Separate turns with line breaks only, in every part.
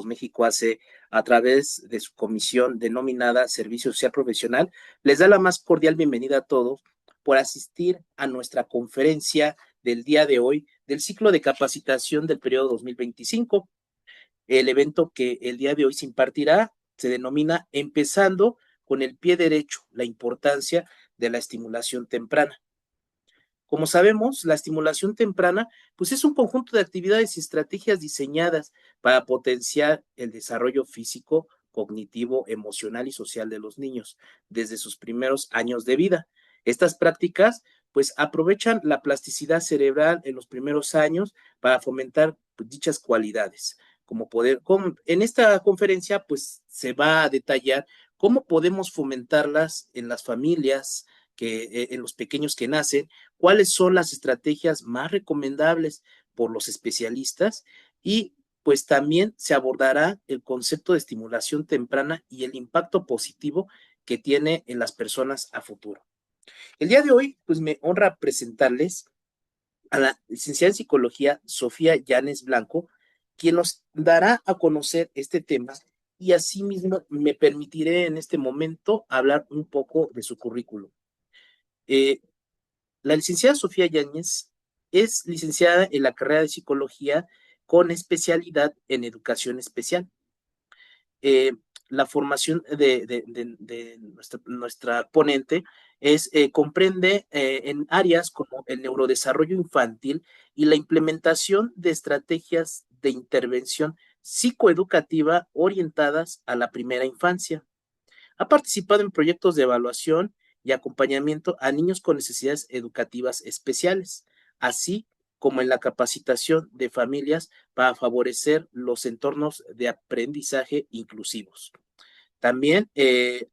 Voz México hace a través de su comisión denominada Servicio Social Profesional, les da la más cordial bienvenida a todos por asistir a nuestra conferencia del día de hoy del ciclo de capacitación del periodo 2025. El evento que el día de hoy se impartirá se denomina Empezando con el pie derecho, la importancia de la estimulación temprana. Como sabemos, la estimulación temprana pues es un conjunto de actividades y estrategias diseñadas para potenciar el desarrollo físico, cognitivo, emocional y social de los niños desde sus primeros años de vida. Estas prácticas pues aprovechan la plasticidad cerebral en los primeros años para fomentar pues, dichas cualidades. En esta conferencia pues se va a detallar cómo podemos fomentarlas en las familias, en los pequeños que nacen, cuáles son las estrategias más recomendables por los especialistas y pues también se abordará el concepto de estimulación temprana y el impacto positivo que tiene en las personas a futuro. El día de hoy, pues me honra presentarles a la licenciada en psicología Sofía Llanes Blanco, quien nos dará a conocer este tema y asimismo me permitiré en este momento hablar un poco de su currículum. Eh, la licenciada Sofía Yáñez es licenciada en la carrera de psicología con especialidad en educación especial. Eh, la formación de nuestra ponente comprende en áreas como el neurodesarrollo infantil y la implementación de estrategias de intervención psicoeducativa orientadas a la primera infancia. Ha participado en proyectos de evaluación y acompañamiento a niños con necesidades educativas especiales, así como en la capacitación de familias para favorecer los entornos de aprendizaje inclusivos. También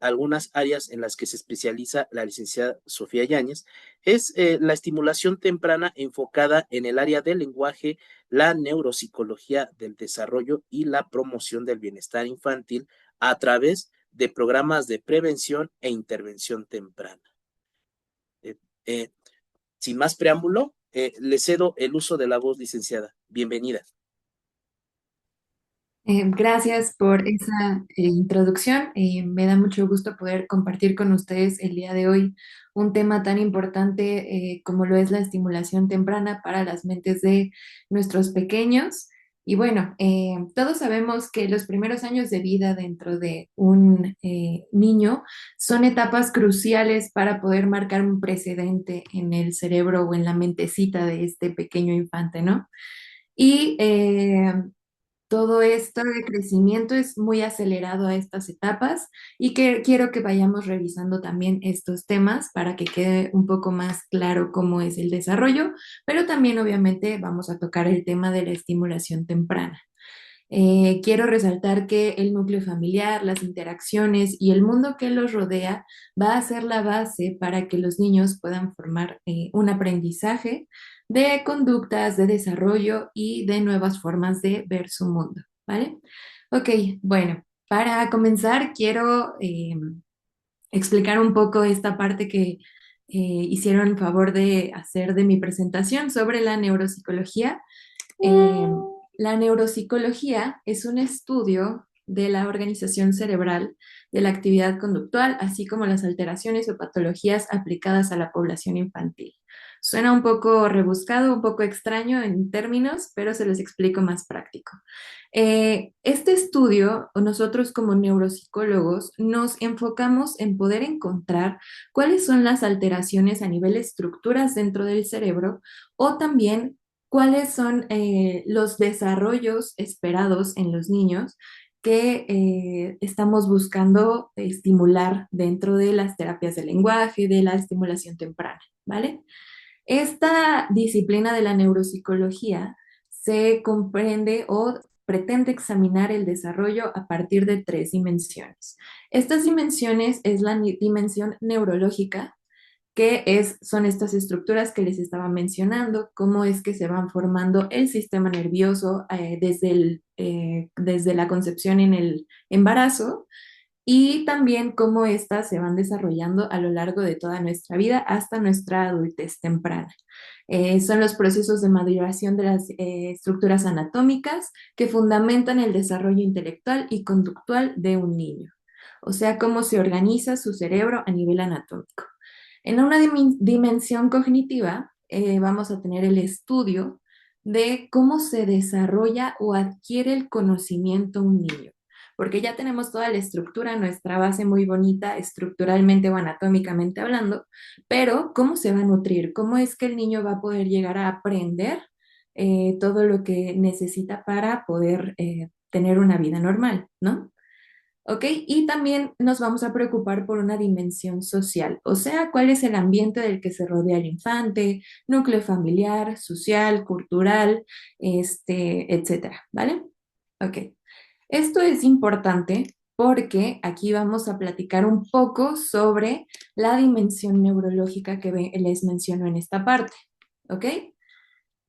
algunas áreas en las que se especializa la licenciada Sofía Yáñez es la estimulación temprana enfocada en el área del lenguaje, la neuropsicología del desarrollo y la promoción del bienestar infantil a través de programas de prevención e intervención temprana. Eh, eh, Sin más preámbulo, le cedo el uso de la voz, licenciada. Bienvenida.
Gracias por esa introducción. Me da mucho gusto poder compartir con ustedes el día de hoy un tema tan importante como lo es la estimulación temprana para las mentes de nuestros pequeños. Y bueno, todos sabemos que los primeros años de vida dentro de un niño son etapas cruciales para poder marcar un precedente en el cerebro o en la mentecita de este pequeño infante, ¿no? Y todo esto de crecimiento es muy acelerado a estas etapas y que quiero que vayamos revisando también estos temas para que quede un poco más claro cómo es el desarrollo, pero también obviamente vamos a tocar el tema de la estimulación temprana. Quiero resaltar que el núcleo familiar, las interacciones y el mundo que los rodea va a ser la base para que los niños puedan formar un aprendizaje de conductas, de desarrollo y de nuevas formas de ver su mundo, ¿vale? Ok, bueno, para comenzar quiero explicar un poco esta parte que hicieron favor de hacer de mi presentación sobre la neuropsicología. Eh, la neuropsicología es un estudio de la organización cerebral, de la actividad conductual, así como las alteraciones o patologías aplicadas a la población infantil. Suena un poco rebuscado, un poco extraño en términos, pero se los explico más práctico. Este estudio, nosotros como neuropsicólogos, nos enfocamos en poder encontrar cuáles son las alteraciones a nivel de estructuras dentro del cerebro o también cuáles son los desarrollos esperados en los niños que estamos buscando estimular dentro de las terapias de lenguaje, de la estimulación temprana, ¿vale? Esta disciplina de la neuropsicología se comprende o pretende examinar el desarrollo a partir de tres dimensiones. Estas dimensiones es la dimensión neurológica, son estas estructuras que les estaba mencionando, cómo es que se van formando el sistema nervioso desde la concepción en el embarazo y también cómo éstas se van desarrollando a lo largo de toda nuestra vida hasta nuestra adultez temprana. Son los procesos de maduración de las estructuras anatómicas que fundamentan el desarrollo intelectual y conductual de un niño. O sea, cómo se organiza su cerebro a nivel anatómico. En una dimensión cognitiva, vamos a tener el estudio de cómo se desarrolla o adquiere el conocimiento un niño, porque ya tenemos toda la estructura, nuestra base muy bonita, estructuralmente o anatómicamente hablando, pero ¿cómo se va a nutrir? ¿Cómo es que el niño va a poder llegar a aprender todo lo que necesita para poder tener una vida normal, ¿no? ¿Ok? Y también nos vamos a preocupar por una dimensión social, o sea, cuál es el ambiente del que se rodea el infante, núcleo familiar, social, cultural, etcétera, ¿vale? Ok. Esto es importante porque aquí vamos a platicar un poco sobre la dimensión neurológica que les menciono en esta parte, ¿ok?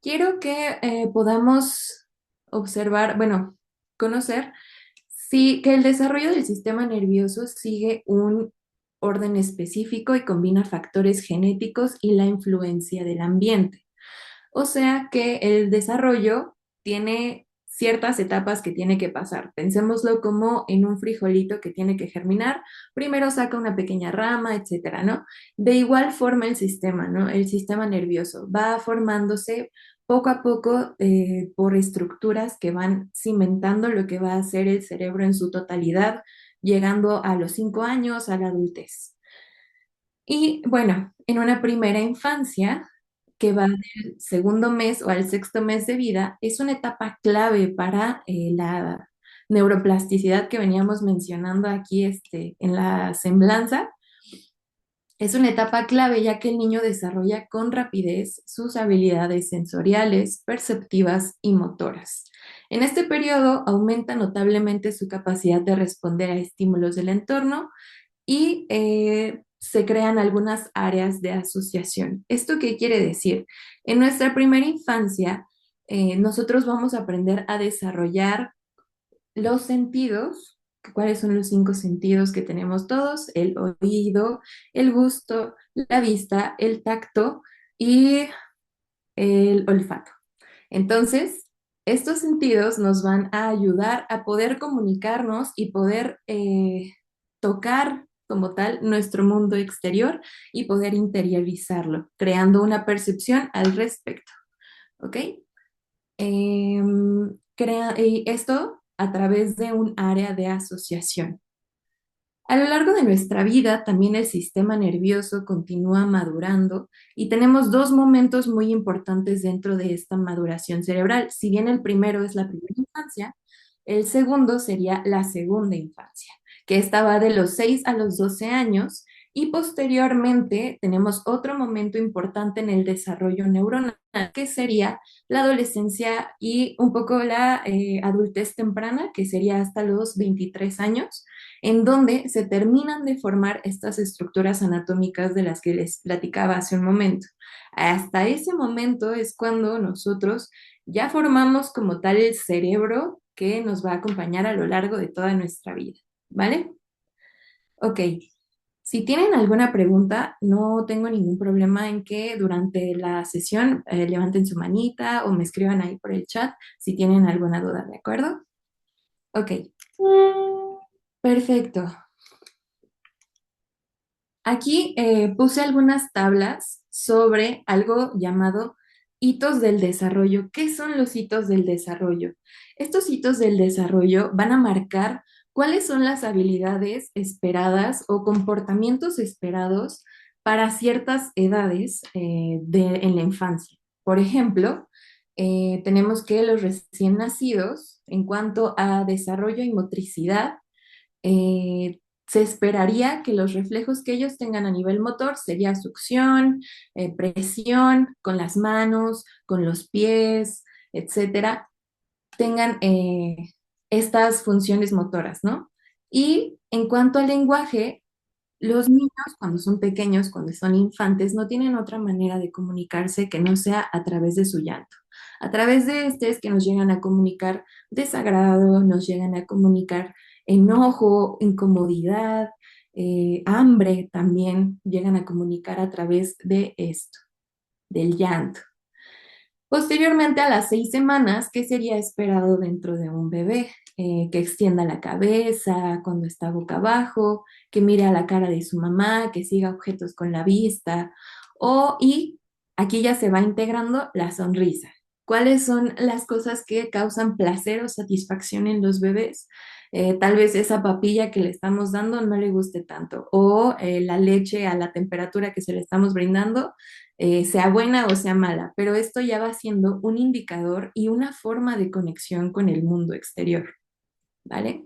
Quiero que podamos observar, bueno, conocer sí, que el desarrollo del sistema nervioso sigue un orden específico y combina factores genéticos y la influencia del ambiente. O sea que el desarrollo tiene ciertas etapas que tiene que pasar. Pensémoslo como en un frijolito que tiene que germinar. Primero saca una pequeña rama, etcétera, ¿no? De igual forma el sistema, ¿no? El sistema nervioso va formándose poco a poco por estructuras que van cimentando lo que va a ser el cerebro en su totalidad, llegando a los 5 años, a la adultez. Y bueno, en una primera infancia, que va del segundo mes o al sexto mes de vida, es una etapa clave para la neuroplasticidad que veníamos mencionando aquí en la semblanza. Es una etapa clave ya que el niño desarrolla con rapidez sus habilidades sensoriales, perceptivas y motoras. En este periodo aumenta notablemente su capacidad de responder a estímulos del entorno y se crean algunas áreas de asociación. ¿Esto qué quiere decir? En nuestra primera infancia, nosotros vamos a aprender a desarrollar los sentidos. ¿Cuáles son los 5 sentidos que tenemos todos? El oído, el gusto, la vista, el tacto y el olfato. Entonces, estos sentidos nos van a ayudar a poder comunicarnos y poder tocar como tal nuestro mundo exterior y poder interiorizarlo, creando una percepción al respecto. ¿Ok? Y esto a través de un área de asociación. A lo largo de nuestra vida, también el sistema nervioso continúa madurando y tenemos dos momentos muy importantes dentro de esta maduración cerebral. Si bien el primero es la primera infancia, el segundo sería la segunda infancia, que esta va de los 6 a los 12 años y posteriormente tenemos otro momento importante en el desarrollo neuronal, que sería la adolescencia y un poco la adultez temprana, que sería hasta los 23 años en donde se terminan de formar estas estructuras anatómicas de las que les platicaba hace un momento. Hasta ese momento es cuando nosotros ya formamos como tal el cerebro que nos va a acompañar a lo largo de toda nuestra vida, ¿vale? Ok. Si tienen alguna pregunta, no tengo ningún problema en que durante la sesión levanten su manita o me escriban ahí por el chat si tienen alguna duda, ¿de acuerdo? Ok. Perfecto. Aquí puse algunas tablas sobre algo llamado hitos del desarrollo. ¿Qué son los hitos del desarrollo? Estos hitos del desarrollo van a marcar cuáles son las habilidades esperadas o comportamientos esperados para ciertas edades en la infancia. Por ejemplo, tenemos que los recién nacidos, en cuanto a desarrollo y motricidad, se esperaría que los reflejos que ellos tengan a nivel motor sería succión, presión con las manos, con los pies, etcétera, tengan estas funciones motoras, ¿no? Y en cuanto al lenguaje, los niños cuando son pequeños, cuando son infantes, no tienen otra manera de comunicarse que no sea a través de su llanto. A través de este es que nos llegan a comunicar desagrado, nos llegan a comunicar enojo, incomodidad, hambre también llegan a comunicar a través de esto, del llanto. Posteriormente, a las 6 semanas, ¿qué sería esperado dentro de un bebé? Que extienda la cabeza cuando está boca abajo, que mire a la cara de su mamá, que siga objetos con la vista, y aquí ya se va integrando la sonrisa. ¿Cuáles son las cosas que causan placer o satisfacción en los bebés? Tal vez esa papilla que le estamos dando no le guste tanto, o la leche a la temperatura que se le estamos brindando sea buena o sea mala, pero esto ya va siendo un indicador y una forma de conexión con el mundo exterior, ¿vale?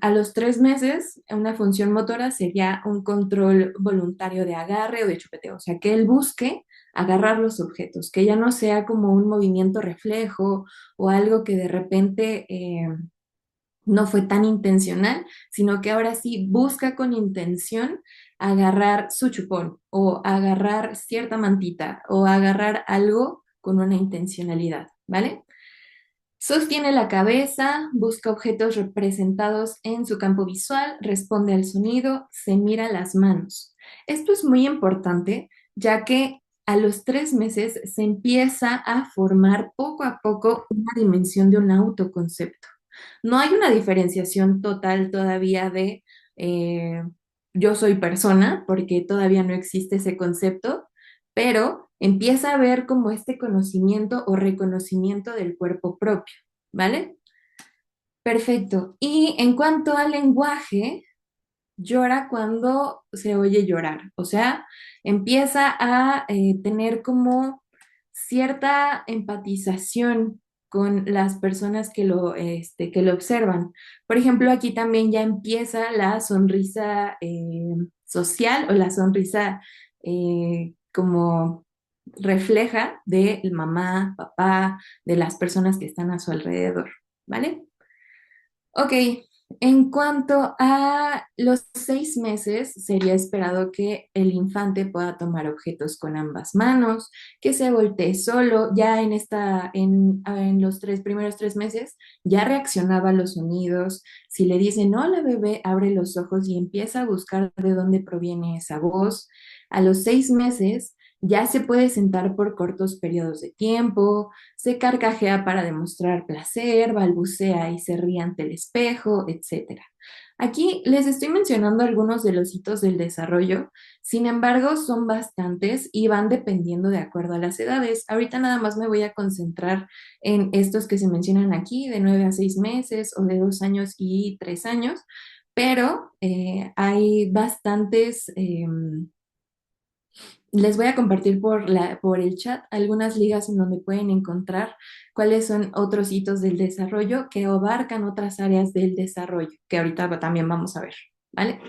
A los 3 meses, una función motora sería un control voluntario de agarre o de chupeteo, o sea, que él busque agarrar los objetos, que ya no sea como un movimiento reflejo o algo que de repente no fue tan intencional, sino que ahora sí busca con intención agarrar su chupón o agarrar cierta mantita o agarrar algo con una intencionalidad, ¿vale? Sostiene la cabeza, busca objetos representados en su campo visual, responde al sonido, se mira las manos. Esto es muy importante, ya que a los 3 meses se empieza a formar poco a poco una dimensión de un autoconcepto. No hay una diferenciación total todavía de eh, yo soy persona, porque todavía no existe ese concepto, pero empieza a haber como este conocimiento o reconocimiento del cuerpo propio, ¿vale? Perfecto. Y en cuanto al lenguaje, llora cuando se oye llorar, o sea, empieza a tener como cierta empatización con las personas que lo observan. Por ejemplo, aquí también ya empieza la sonrisa social o la sonrisa como refleja de mamá, papá, de las personas que están a su alrededor, ¿vale? Ok, en cuanto a los 6 meses, sería esperado que el infante pueda tomar objetos con ambas manos, que se voltee solo. Ya en los primeros 3 meses, ya reaccionaba a los sonidos. Si le dicen hola bebé, abre los ojos y empieza a buscar de dónde proviene esa voz. A los 6 meses, ya se puede sentar por cortos periodos de tiempo, se carcajea para demostrar placer, balbucea y se ríe ante el espejo, etcétera. Aquí les estoy mencionando algunos de los hitos del desarrollo, sin embargo, son bastantes y van dependiendo de acuerdo a las edades. Ahorita nada más me voy a concentrar en estos que se mencionan aquí, de 9 a 6 meses o de 2 años y 3 años, pero hay bastantes les voy a compartir por el chat algunas ligas en donde pueden encontrar cuáles son otros hitos del desarrollo que abarcan otras áreas del desarrollo, que ahorita también vamos a ver, ¿vale?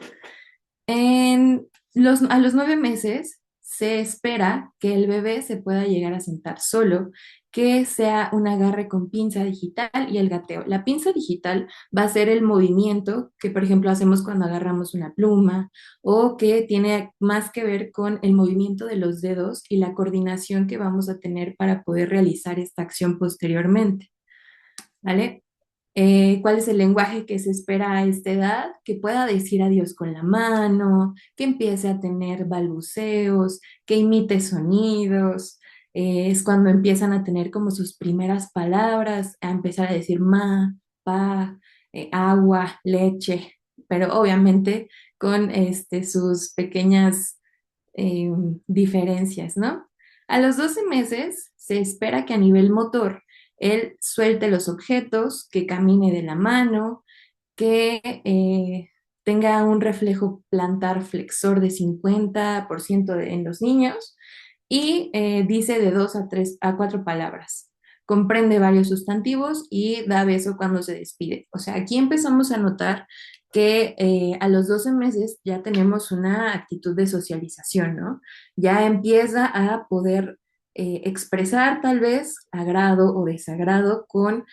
A los 9 meses se espera que el bebé se pueda llegar a sentar solo, que sea un agarre con pinza digital y el gateo. La pinza digital va a ser el movimiento que, por ejemplo, hacemos cuando agarramos una pluma o que tiene más que ver con el movimiento de los dedos y la coordinación que vamos a tener para poder realizar esta acción posteriormente, ¿vale? ¿Cuál es el lenguaje que se espera a esta edad? Que pueda decir adiós con la mano, que empiece a tener balbuceos, que imite sonidos. Es cuando empiezan a tener como sus primeras palabras, a empezar a decir ma, pa, agua, leche, pero obviamente con sus pequeñas eh, diferencias, ¿no? A los 12 meses se espera que a nivel motor él suelte los objetos, que camine de la mano, que tenga un reflejo plantar flexor de 50% en los niños y dice de 2 a 4 palabras. Comprende varios sustantivos y da beso cuando se despide. O sea, aquí empezamos a notar que a los 12 meses ya tenemos una actitud de socialización, ¿no? Ya empieza a poder expresar tal vez agrado o desagrado con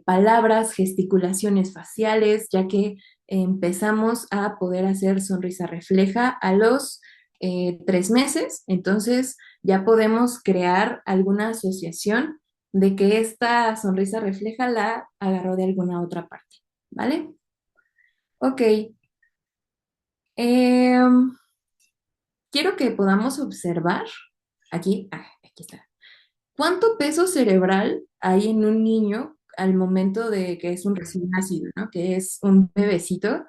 palabras, gesticulaciones faciales, ya que empezamos a poder hacer sonrisa refleja a los 3 meses, entonces ya podemos crear alguna asociación de que esta sonrisa refleja la agarró de alguna otra parte, ¿vale? Ok, em, quiero que podamos observar, aquí está, ¿Cuánto peso cerebral hay en un niño al momento de que es un recién nacido, ¿no? Que es un bebecito?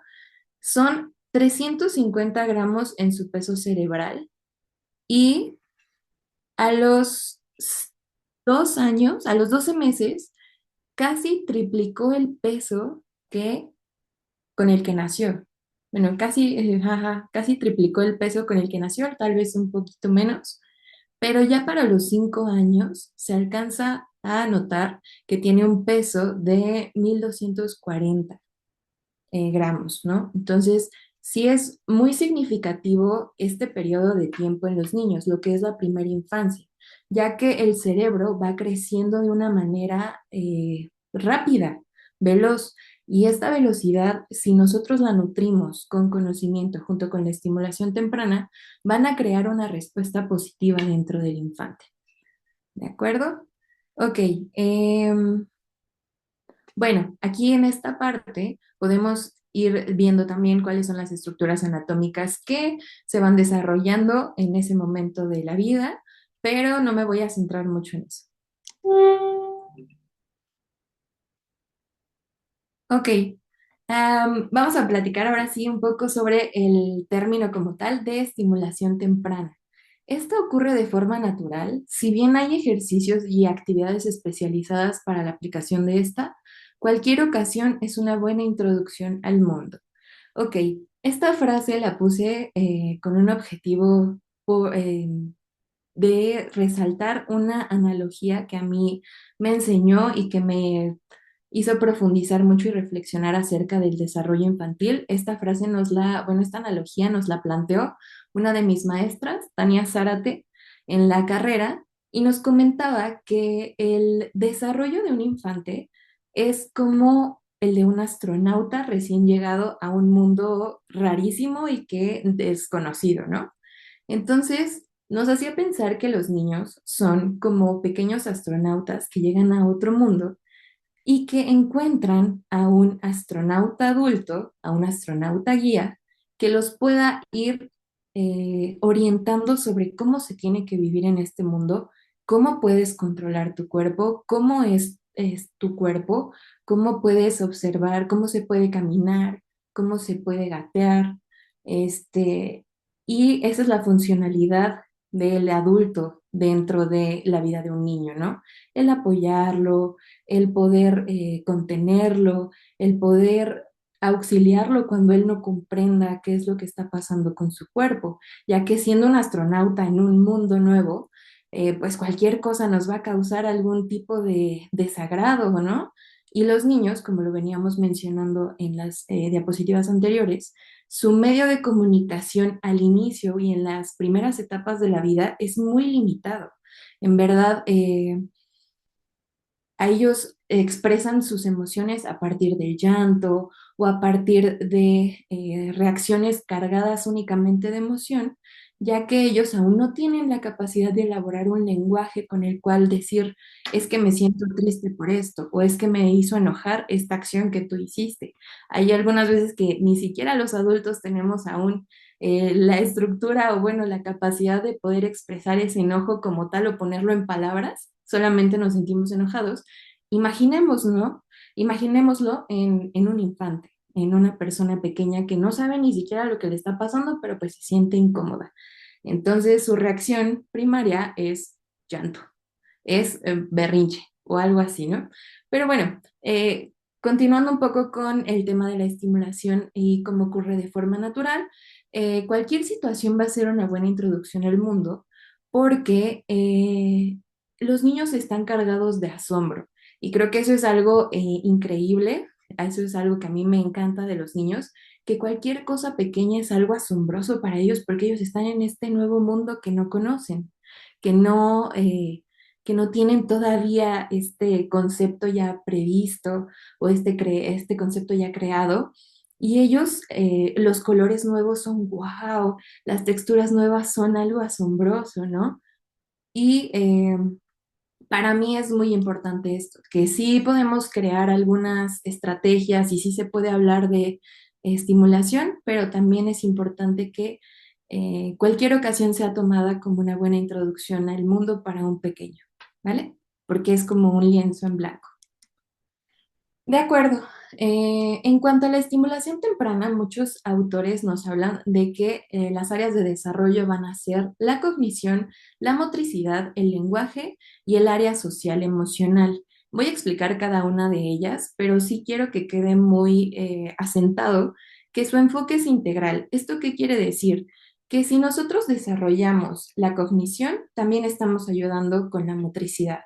Son 350 gramos en su peso cerebral y a los 2 años, a los 12 meses, casi triplicó el peso que con el que nació. Bueno, casi, ajá, casi triplicó el peso con el que nació, tal vez un poquito menos, pero ya para los 5 años se alcanza a notar que tiene un peso de 1240 gramos, ¿no? Entonces, sí es muy significativo este periodo de tiempo en los niños, lo que es la primera infancia, ya que el cerebro va creciendo de una manera rápida, veloz. Y esta velocidad, si nosotros la nutrimos con conocimiento junto con la estimulación temprana, van a crear una respuesta positiva dentro del infante. ¿De acuerdo? Ok. Bueno, aquí en esta parte podemos ir viendo también cuáles son las estructuras anatómicas que se van desarrollando en ese momento de la vida, pero no me voy a centrar mucho en eso. Ok, vamos a platicar ahora sí un poco sobre el término como tal de estimulación temprana. Esto ocurre de forma natural, si bien hay ejercicios y actividades especializadas para la aplicación de esta, cualquier ocasión es una buena introducción al mundo. Ok, esta frase la puse con un objetivo de resaltar una analogía que a mí me enseñó y que me hizo profundizar mucho y reflexionar acerca del desarrollo infantil. Esta frase bueno, esta analogía nos la planteó una de mis maestras, Tania Zárate, en la carrera, y nos comentaba que el desarrollo de un infante es como el de un astronauta recién llegado a un mundo rarísimo y que desconocido, ¿no? Entonces, nos hacía pensar que los niños son como pequeños astronautas que llegan a otro mundo y que encuentran a un astronauta adulto, a un astronauta guía, que los pueda ir orientando sobre cómo se tiene que vivir en este mundo, cómo puedes controlar tu cuerpo, cómo es tu cuerpo, cómo puedes observar, cómo se puede caminar, cómo se puede gatear, este, y esa es la funcionalidad del adulto dentro de la vida de un niño, ¿no? El apoyarlo, el poder contenerlo, el poder auxiliarlo cuando él no comprenda qué es lo que está pasando con su cuerpo, ya que siendo un astronauta en un mundo nuevo, pues cualquier cosa nos va a causar algún tipo de desagrado, ¿no? Y los niños, como lo veníamos mencionando en las diapositivas anteriores, su medio de comunicación al inicio y en las primeras etapas de la vida es muy limitado. En verdad, a ellos expresan sus emociones a partir del llanto o a partir de reacciones cargadas únicamente de emoción, ya que ellos aún no tienen la capacidad de elaborar un lenguaje con el cual decir, es que me siento triste por esto, o es que me hizo enojar esta acción que tú hiciste. Hay algunas veces que ni siquiera los adultos tenemos aún la estructura o bueno, la capacidad de poder expresar ese enojo como tal o ponerlo en palabras, solamente nos sentimos enojados. Imaginemos, ¿no? Imaginémoslo en un infante, en una persona pequeña que no sabe ni siquiera lo que le está pasando, pero pues se siente incómoda. Entonces su reacción primaria es llanto, es berrinche o algo así, ¿no? Pero bueno, continuando un poco con el tema de la estimulación y cómo ocurre de forma natural, cualquier situación va a ser una buena introducción al mundo porque los niños están cargados de asombro y creo que eso es algo increíble, eso es algo que a mí me encanta de los niños, que cualquier cosa pequeña es algo asombroso para ellos porque ellos están en este nuevo mundo que no conocen, que no... que no tienen todavía este concepto ya previsto o este concepto ya creado. Y ellos, los colores nuevos son wow, las texturas nuevas son algo asombroso, ¿no? Y para mí es muy importante esto, que sí podemos crear algunas estrategias y sí se puede hablar de estimulación, pero también es importante que cualquier ocasión sea tomada como una buena introducción al mundo para un pequeño. ¿vale? Porque es como un lienzo en blanco. De acuerdo. En cuanto a la estimulación temprana, muchos autores nos hablan de que las áreas de desarrollo van a ser la cognición, la motricidad, el lenguaje y el área social emocional. Voy a explicar cada una de ellas, pero sí quiero que quede muy asentado que su enfoque es integral. ¿Esto qué quiere decir? Que si nosotros desarrollamos la cognición, también estamos ayudando con la motricidad.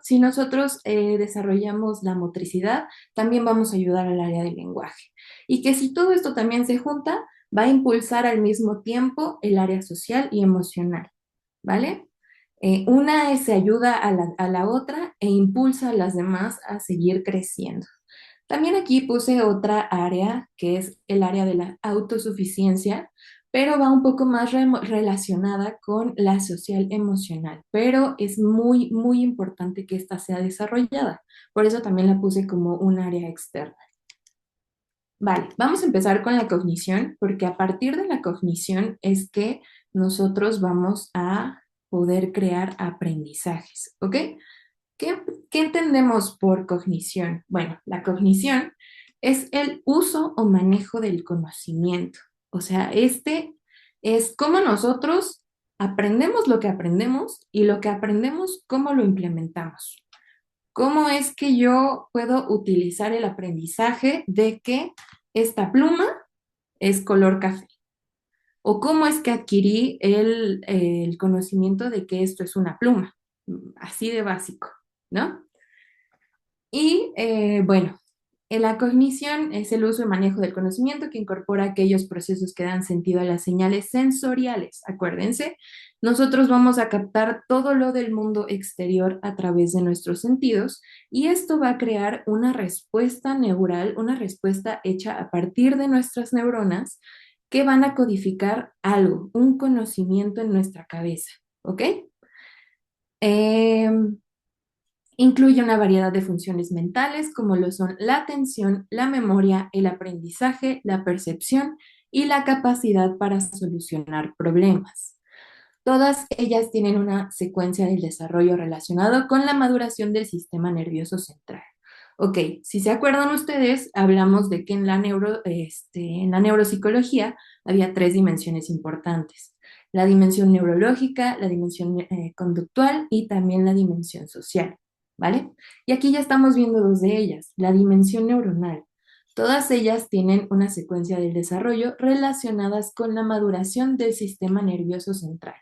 Si nosotros desarrollamos la motricidad, también vamos a ayudar al área del lenguaje. Y que si todo esto también se junta, va a impulsar al mismo tiempo el área social y emocional, ¿vale? Se ayuda a la otra e impulsa a las demás a seguir creciendo. También aquí puse otra área que es el área de la autosuficiencia, pero va un poco más relacionada con la social emocional, pero es muy, muy importante que ésta sea desarrollada. Por eso también la puse como un área externa. Vale, vamos a empezar con la cognición, porque a partir de la cognición es que nosotros vamos a poder crear aprendizajes, ¿ok? ¿Qué, qué entendemos por cognición? Bueno, la cognición es el uso o manejo del conocimiento. O sea, este es cómo nosotros aprendemos lo que aprendemos y lo que aprendemos, cómo lo implementamos. ¿Cómo es que yo puedo utilizar el aprendizaje de que esta pluma es color café? ¿O cómo es que adquirí el conocimiento de que esto es una pluma? Así de básico, ¿no? Y bueno, la cognición es el uso y manejo del conocimiento que incorpora aquellos procesos que dan sentido a las señales sensoriales. Acuérdense, nosotros vamos a captar todo lo del mundo exterior a través de nuestros sentidos y esto va a crear una respuesta neural, una respuesta hecha a partir de nuestras neuronas que van a codificar algo, un conocimiento en nuestra cabeza. ¿Ok? Em, Incluye una variedad de funciones mentales como lo son la atención, la memoria, el aprendizaje, la percepción y la capacidad para solucionar problemas. Todas ellas tienen una secuencia del desarrollo relacionado con la maduración del sistema nervioso central. Ok, si se acuerdan ustedes, hablamos de que en la neuropsicología había tres dimensiones importantes. La dimensión neurológica, la dimensión conductual y también la dimensión social. ¿Vale? Y aquí ya estamos viendo dos de ellas, la dimensión neuronal. Todas ellas tienen una secuencia del desarrollo relacionadas con la maduración del sistema nervioso central,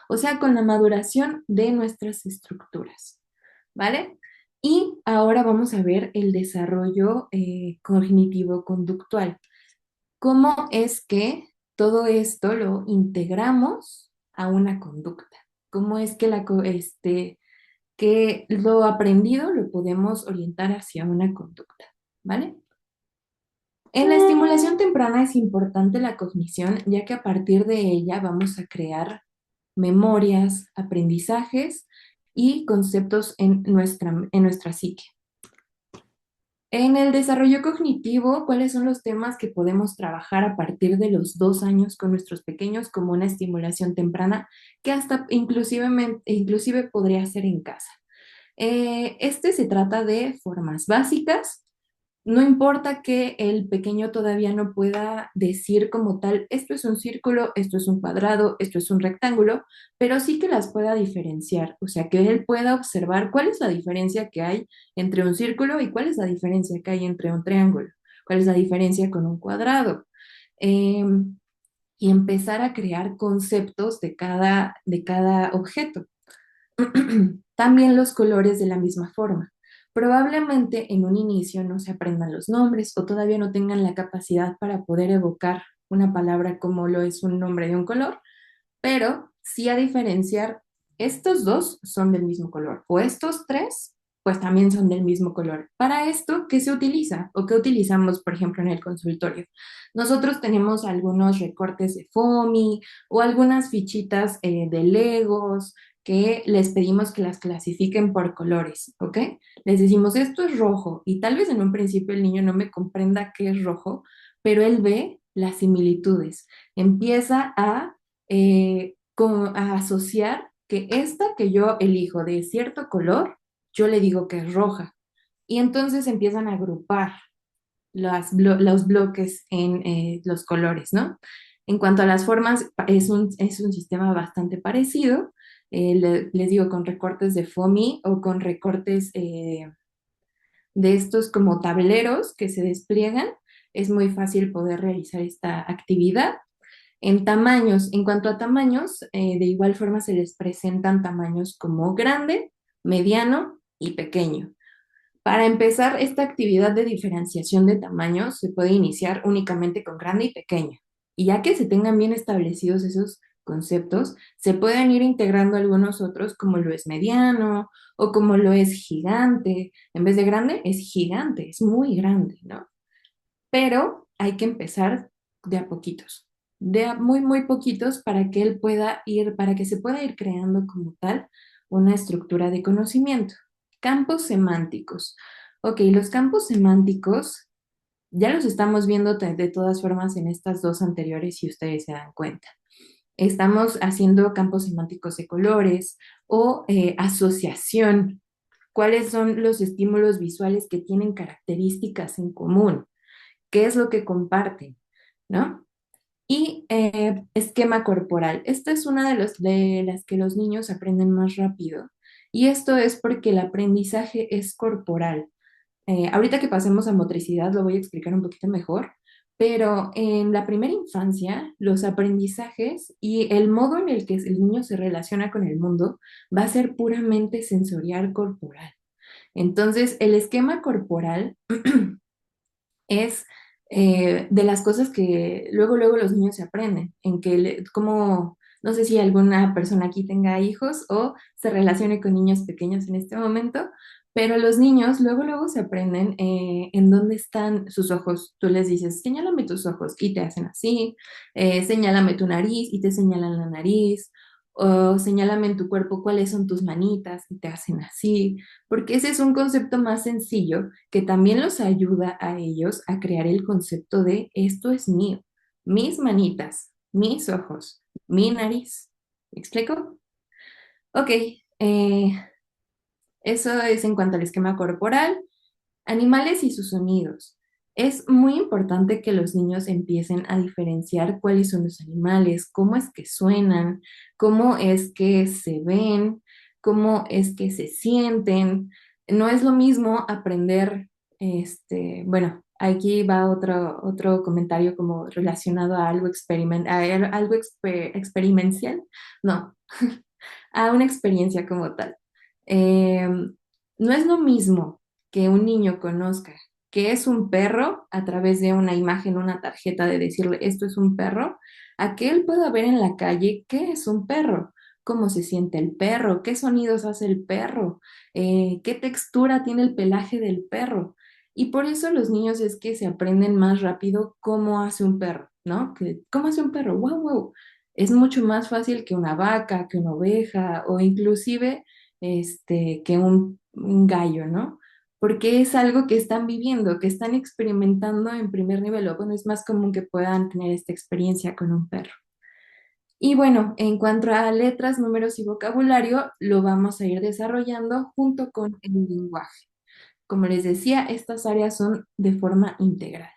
o sea, con la maduración de nuestras estructuras, ¿vale? Y ahora vamos a ver el desarrollo cognitivo-conductual. ¿Cómo es que todo esto lo integramos a una conducta? ¿Cómo es que que lo aprendido lo podemos orientar hacia una conducta, ¿vale? En la estimulación temprana es importante la cognición, ya que a partir de ella vamos a crear memorias, aprendizajes y conceptos en nuestra psique. En el desarrollo cognitivo, ¿cuáles son los temas que podemos trabajar a partir de los 2 años con nuestros pequeños como una estimulación temprana que hasta inclusive podría ser en casa? Este se trata de formas básicas. No importa que el pequeño todavía no pueda decir como tal, esto es un círculo, esto es un cuadrado, esto es un rectángulo, pero sí que las pueda diferenciar. O sea, que él pueda observar cuál es la diferencia que hay entre un círculo y cuál es la diferencia que hay entre un triángulo, cuál es la diferencia con un cuadrado. Em, y empezar a crear conceptos de cada objeto. También los colores de la misma forma. Probablemente en un inicio no se aprendan los nombres o todavía no tengan la capacidad para poder evocar una palabra como lo es un nombre de un color, pero sí a diferenciar, estos dos son del mismo color o estos tres pues también son del mismo color. Para esto, ¿qué se utiliza o qué utilizamos, por ejemplo, en el consultorio? Nosotros tenemos algunos recortes de FOMI o algunas fichitas de Legos que les pedimos que las clasifiquen por colores, ¿ok? Les decimos, esto es rojo y tal vez en un principio el niño no me comprenda qué es rojo, pero él ve las similitudes, empieza a asociar que esta que yo elijo de cierto color, yo le digo que es roja. Y entonces empiezan a agrupar los bloques en los colores, ¿no? En cuanto a las formas, es un sistema bastante parecido. Les digo, con recortes de FOMI o con recortes de estos como tableros que se despliegan, es muy fácil poder realizar esta actividad. En tamaños, en cuanto a tamaños, de igual forma se les presentan tamaños como grande, mediano y pequeño. Para empezar, esta actividad de diferenciación de tamaños se puede iniciar únicamente con grande y pequeño. Y ya que se tengan bien establecidos esos conceptos, se pueden ir integrando algunos otros como lo es mediano o como lo es gigante. En vez de grande, es gigante, es muy grande, ¿no? Pero hay que empezar de a poquitos, de a muy, muy poquitos para que él pueda ir, para que se pueda ir creando como tal una estructura de conocimiento. Campos semánticos. Ok, los campos semánticos ya los estamos viendo de todas formas en estas dos anteriores, si ustedes se dan cuenta. Estamos haciendo campos semánticos de colores o asociación. ¿Cuáles son los estímulos visuales que tienen características en común? ¿Qué es lo que comparten? ¿No? Y esquema corporal. Esta es una de las que los niños aprenden más rápido. Y esto es porque el aprendizaje es corporal. Ahorita que pasemos a motricidad lo voy a explicar un poquito mejor, pero en la primera infancia, los aprendizajes y el modo en el que el niño se relaciona con el mundo va a ser puramente sensorial corporal. Entonces, el esquema corporal es de las cosas que luego los niños se aprenden, en que como, no sé si alguna persona aquí tenga hijos o se relacione con niños pequeños en este momento, pero los niños luego se aprenden en dónde están sus ojos. Tú les dices, señálame tus ojos y te hacen así, señálame tu nariz y te señalan la nariz, o señálame en tu cuerpo cuáles son tus manitas y te hacen así, porque ese es un concepto más sencillo que también los ayuda a ellos a crear el concepto de esto es mío, mis manitas, mis ojos, mi nariz. ¿Me explico? Ok, eh, eso es en cuanto al esquema corporal. Animales y sus sonidos. Es muy importante que los niños empiecen a diferenciar cuáles son los animales, cómo es que suenan, cómo es que se ven, cómo es que se sienten. No es lo mismo aprender, bueno, aquí va otro comentario como relacionado a algo, experimental, no, a una experiencia como tal. No es lo mismo que un niño conozca qué es un perro a través de una imagen, una tarjeta de decirle esto es un perro, a que él pueda ver en la calle qué es un perro, cómo se siente el perro, qué sonidos hace el perro, qué textura tiene el pelaje del perro. Y por eso los niños es que se aprenden más rápido cómo hace un perro, ¿no? ¿Cómo hace un perro? ¡Wow, wow! Es mucho más fácil que una vaca, que una oveja o inclusive que un gallo, ¿no? Porque es algo que están viviendo, que están experimentando en primer nivel, o bueno, es más común que puedan tener esta experiencia con un perro. Y bueno, en cuanto a letras, números y vocabulario, lo vamos a ir desarrollando junto con el lenguaje. Como les decía, estas áreas son de forma integral.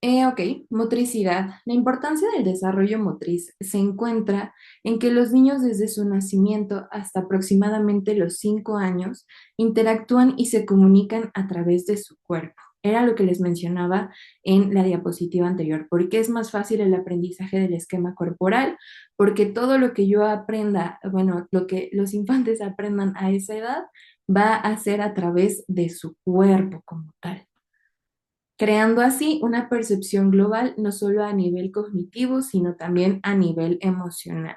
Ok, motricidad. La importancia del desarrollo motriz se encuentra en que los niños desde su nacimiento hasta aproximadamente los 5 años interactúan y se comunican a través de su cuerpo. Era lo que les mencionaba en la diapositiva anterior, porque es más fácil el aprendizaje del esquema corporal, porque todo lo que yo aprenda, bueno, lo que los infantes aprendan a esa edad va a ser a través de su cuerpo como tal, creando así una percepción global no solo a nivel cognitivo, sino también a nivel emocional.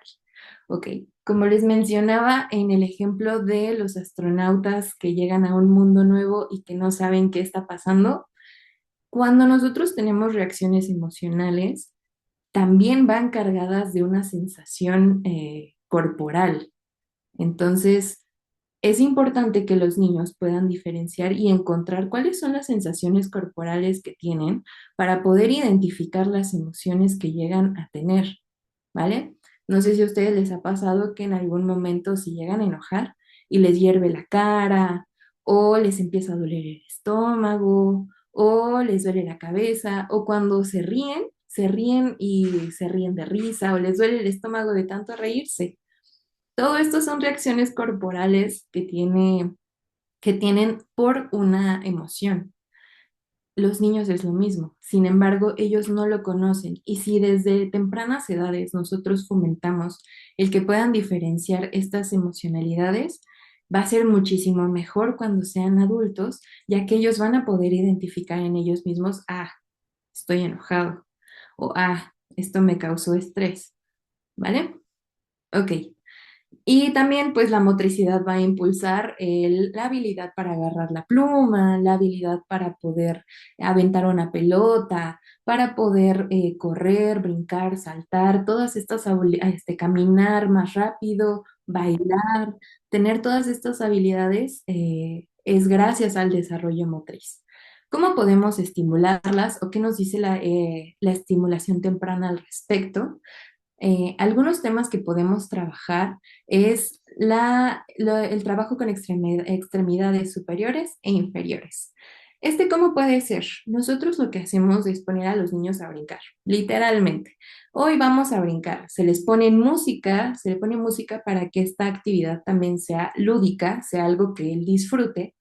Ok, como les mencionaba en el ejemplo de los astronautas que llegan a un mundo nuevo y que no saben qué está pasando, cuando nosotros tenemos reacciones emocionales, también van cargadas de una sensación corporal. Entonces, es importante que los niños puedan diferenciar y encontrar cuáles son las sensaciones corporales que tienen para poder identificar las emociones que llegan a tener, ¿vale? No sé si a ustedes les ha pasado que en algún momento se llegan a enojar y les hierve la cara, o les empieza a doler el estómago, o les duele la cabeza, o cuando se ríen y se ríen de risa, o les duele el estómago de tanto reírse. Todo esto son reacciones corporales que tienen por una emoción. Los niños es lo mismo, sin embargo, ellos no lo conocen y si desde tempranas edades nosotros fomentamos el que puedan diferenciar estas emocionalidades, va a ser muchísimo mejor cuando sean adultos, ya que ellos van a poder identificar en ellos mismos, ah, estoy enojado o ah, esto me causó estrés, ¿vale? Ok. Y también, pues, la motricidad va a impulsar la habilidad para agarrar la pluma, la habilidad para poder aventar una pelota, para poder correr, brincar, saltar, todas estas caminar más rápido, bailar, tener todas estas habilidades es gracias al desarrollo motriz. ¿Cómo podemos estimularlas o qué nos dice la estimulación temprana al respecto? Algunos temas que podemos trabajar es el trabajo con extremidades superiores e inferiores. ¿Cómo puede ser? Nosotros lo que hacemos es poner a los niños a brincar, literalmente. Hoy vamos a brincar. Se le pone música para que esta actividad también sea lúdica, sea algo que él disfrute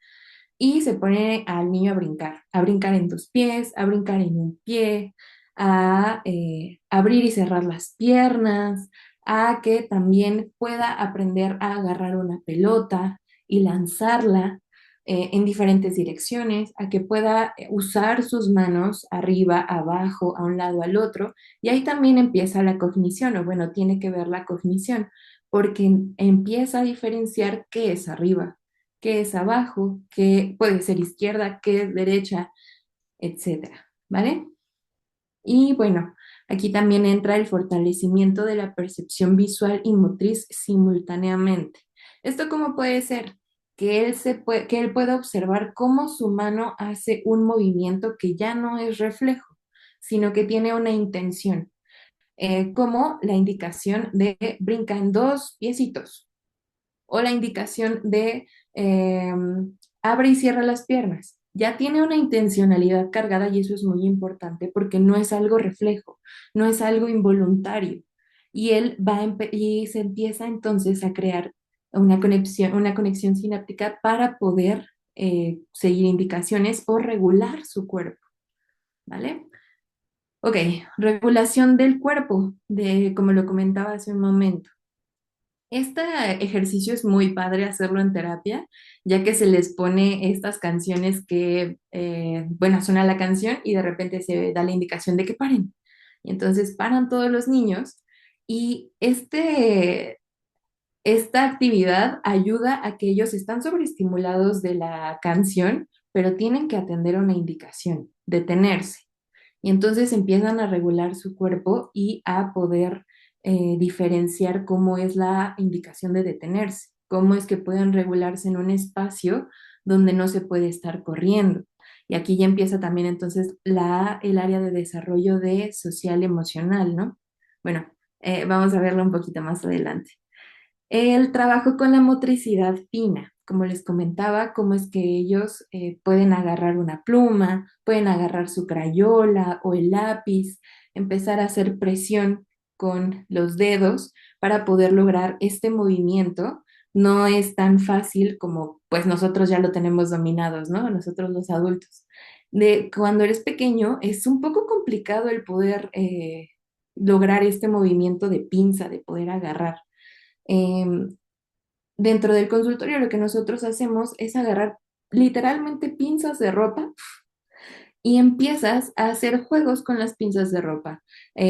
y se pone al niño a brincar en dos pies, a brincar en un pie, a abrir y cerrar las piernas, a que también pueda aprender a agarrar una pelota y lanzarla en diferentes direcciones, a que pueda usar sus manos arriba, abajo, a un lado, al otro. Y ahí también empieza la cognición, o bueno, tiene que ver la cognición, porque empieza a diferenciar qué es arriba, qué es abajo, qué puede ser izquierda, qué es derecha, etcétera, ¿vale? Y bueno, aquí también entra el fortalecimiento de la percepción visual y motriz simultáneamente. ¿Esto cómo puede ser? Que él pueda observar cómo su mano hace un movimiento que ya no es reflejo, sino que tiene una intención, como la indicación de brinca en dos piecitos, o la indicación de eh, abre y cierra las piernas. Ya tiene una intencionalidad cargada y eso es muy importante porque no es algo reflejo, no es algo involuntario. Y y se empieza entonces a crear una conexión sináptica para poder seguir indicaciones o regular su cuerpo, ¿vale? Ok, regulación del cuerpo, como lo comentaba hace un momento. Este ejercicio es muy padre hacerlo en terapia, ya que se les pone estas canciones que, bueno, suena la canción y de repente se da la indicación de que paren. Y entonces paran todos los niños y esta actividad ayuda a que ellos están sobreestimulados de la canción, pero tienen que atender una indicación, detenerse. Y entonces empiezan a regular su cuerpo y a poder diferenciar cómo es la indicación de detenerse, cómo es que pueden regularse en un espacio donde no se puede estar corriendo. Y aquí ya empieza también entonces el área de desarrollo de social emocional, ¿no? Bueno, vamos a verlo un poquito más adelante. El trabajo con la motricidad fina, como les comentaba, cómo es que ellos pueden agarrar una pluma, pueden agarrar su crayola o el lápiz, empezar a hacer presión con los dedos para poder lograr este movimiento. No es tan fácil como pues nosotros ya lo tenemos dominados, ¿no? Nosotros los adultos. De cuando eres pequeño es un poco complicado el poder lograr este movimiento de pinza, de poder agarrar. Em, Dentro del consultorio lo que nosotros hacemos es agarrar literalmente pinzas de ropa y empiezas a hacer juegos con las pinzas de ropa.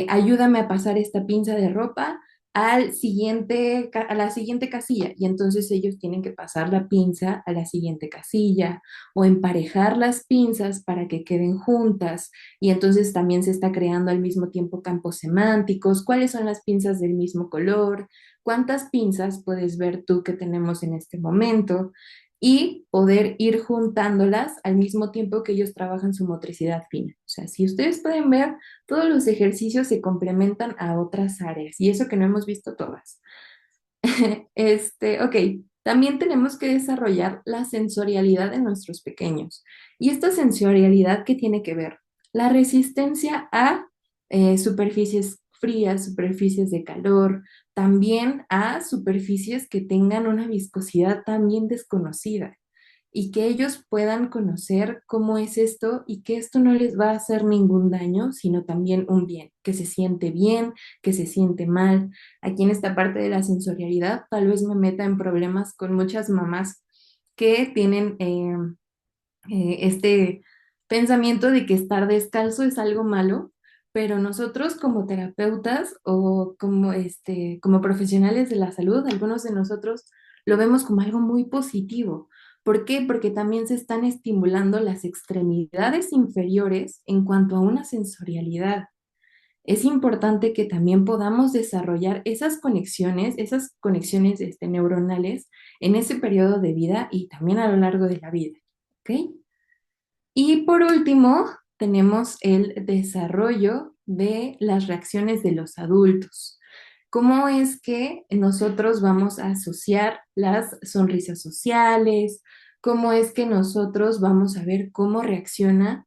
Ayúdame a pasar esta pinza de ropa a la siguiente casilla y entonces ellos tienen que pasar la pinza a la siguiente casilla o emparejar las pinzas para que queden juntas y entonces también se está creando al mismo tiempo campos semánticos, cuáles son las pinzas del mismo color, cuántas pinzas puedes ver tú que tenemos en este momento. y poder ir juntándolas al mismo tiempo que ellos trabajan su motricidad fina. O sea, si ustedes pueden ver, todos los ejercicios se complementan a otras áreas y eso que no hemos visto todas. Ok, también tenemos que desarrollar la sensorialidad de nuestros pequeños. ¿Y esta sensorialidad qué tiene que ver? La resistencia a superficies frías, superficies de calor, también a superficies que tengan una viscosidad también desconocida y que ellos puedan conocer cómo es esto y que esto no les va a hacer ningún daño, sino también un bien, que se siente mal. Aquí en esta parte de la sensorialidad, tal vez me meta en problemas con muchas mamás que tienen este pensamiento de que estar descalzo es algo malo, pero nosotros como terapeutas o como, como profesionales de la salud, algunos de nosotros lo vemos como algo muy positivo. ¿Por qué? Porque también se están estimulando las extremidades inferiores en cuanto a una sensorialidad. Es importante que también podamos desarrollar esas conexiones neuronales en ese periodo de vida y también a lo largo de la vida. ¿Ok? Y por último, tenemos el desarrollo de las reacciones de los adultos. ¿Cómo es que nosotros vamos a asociar las sonrisas sociales? ¿Cómo es que nosotros vamos a ver cómo reacciona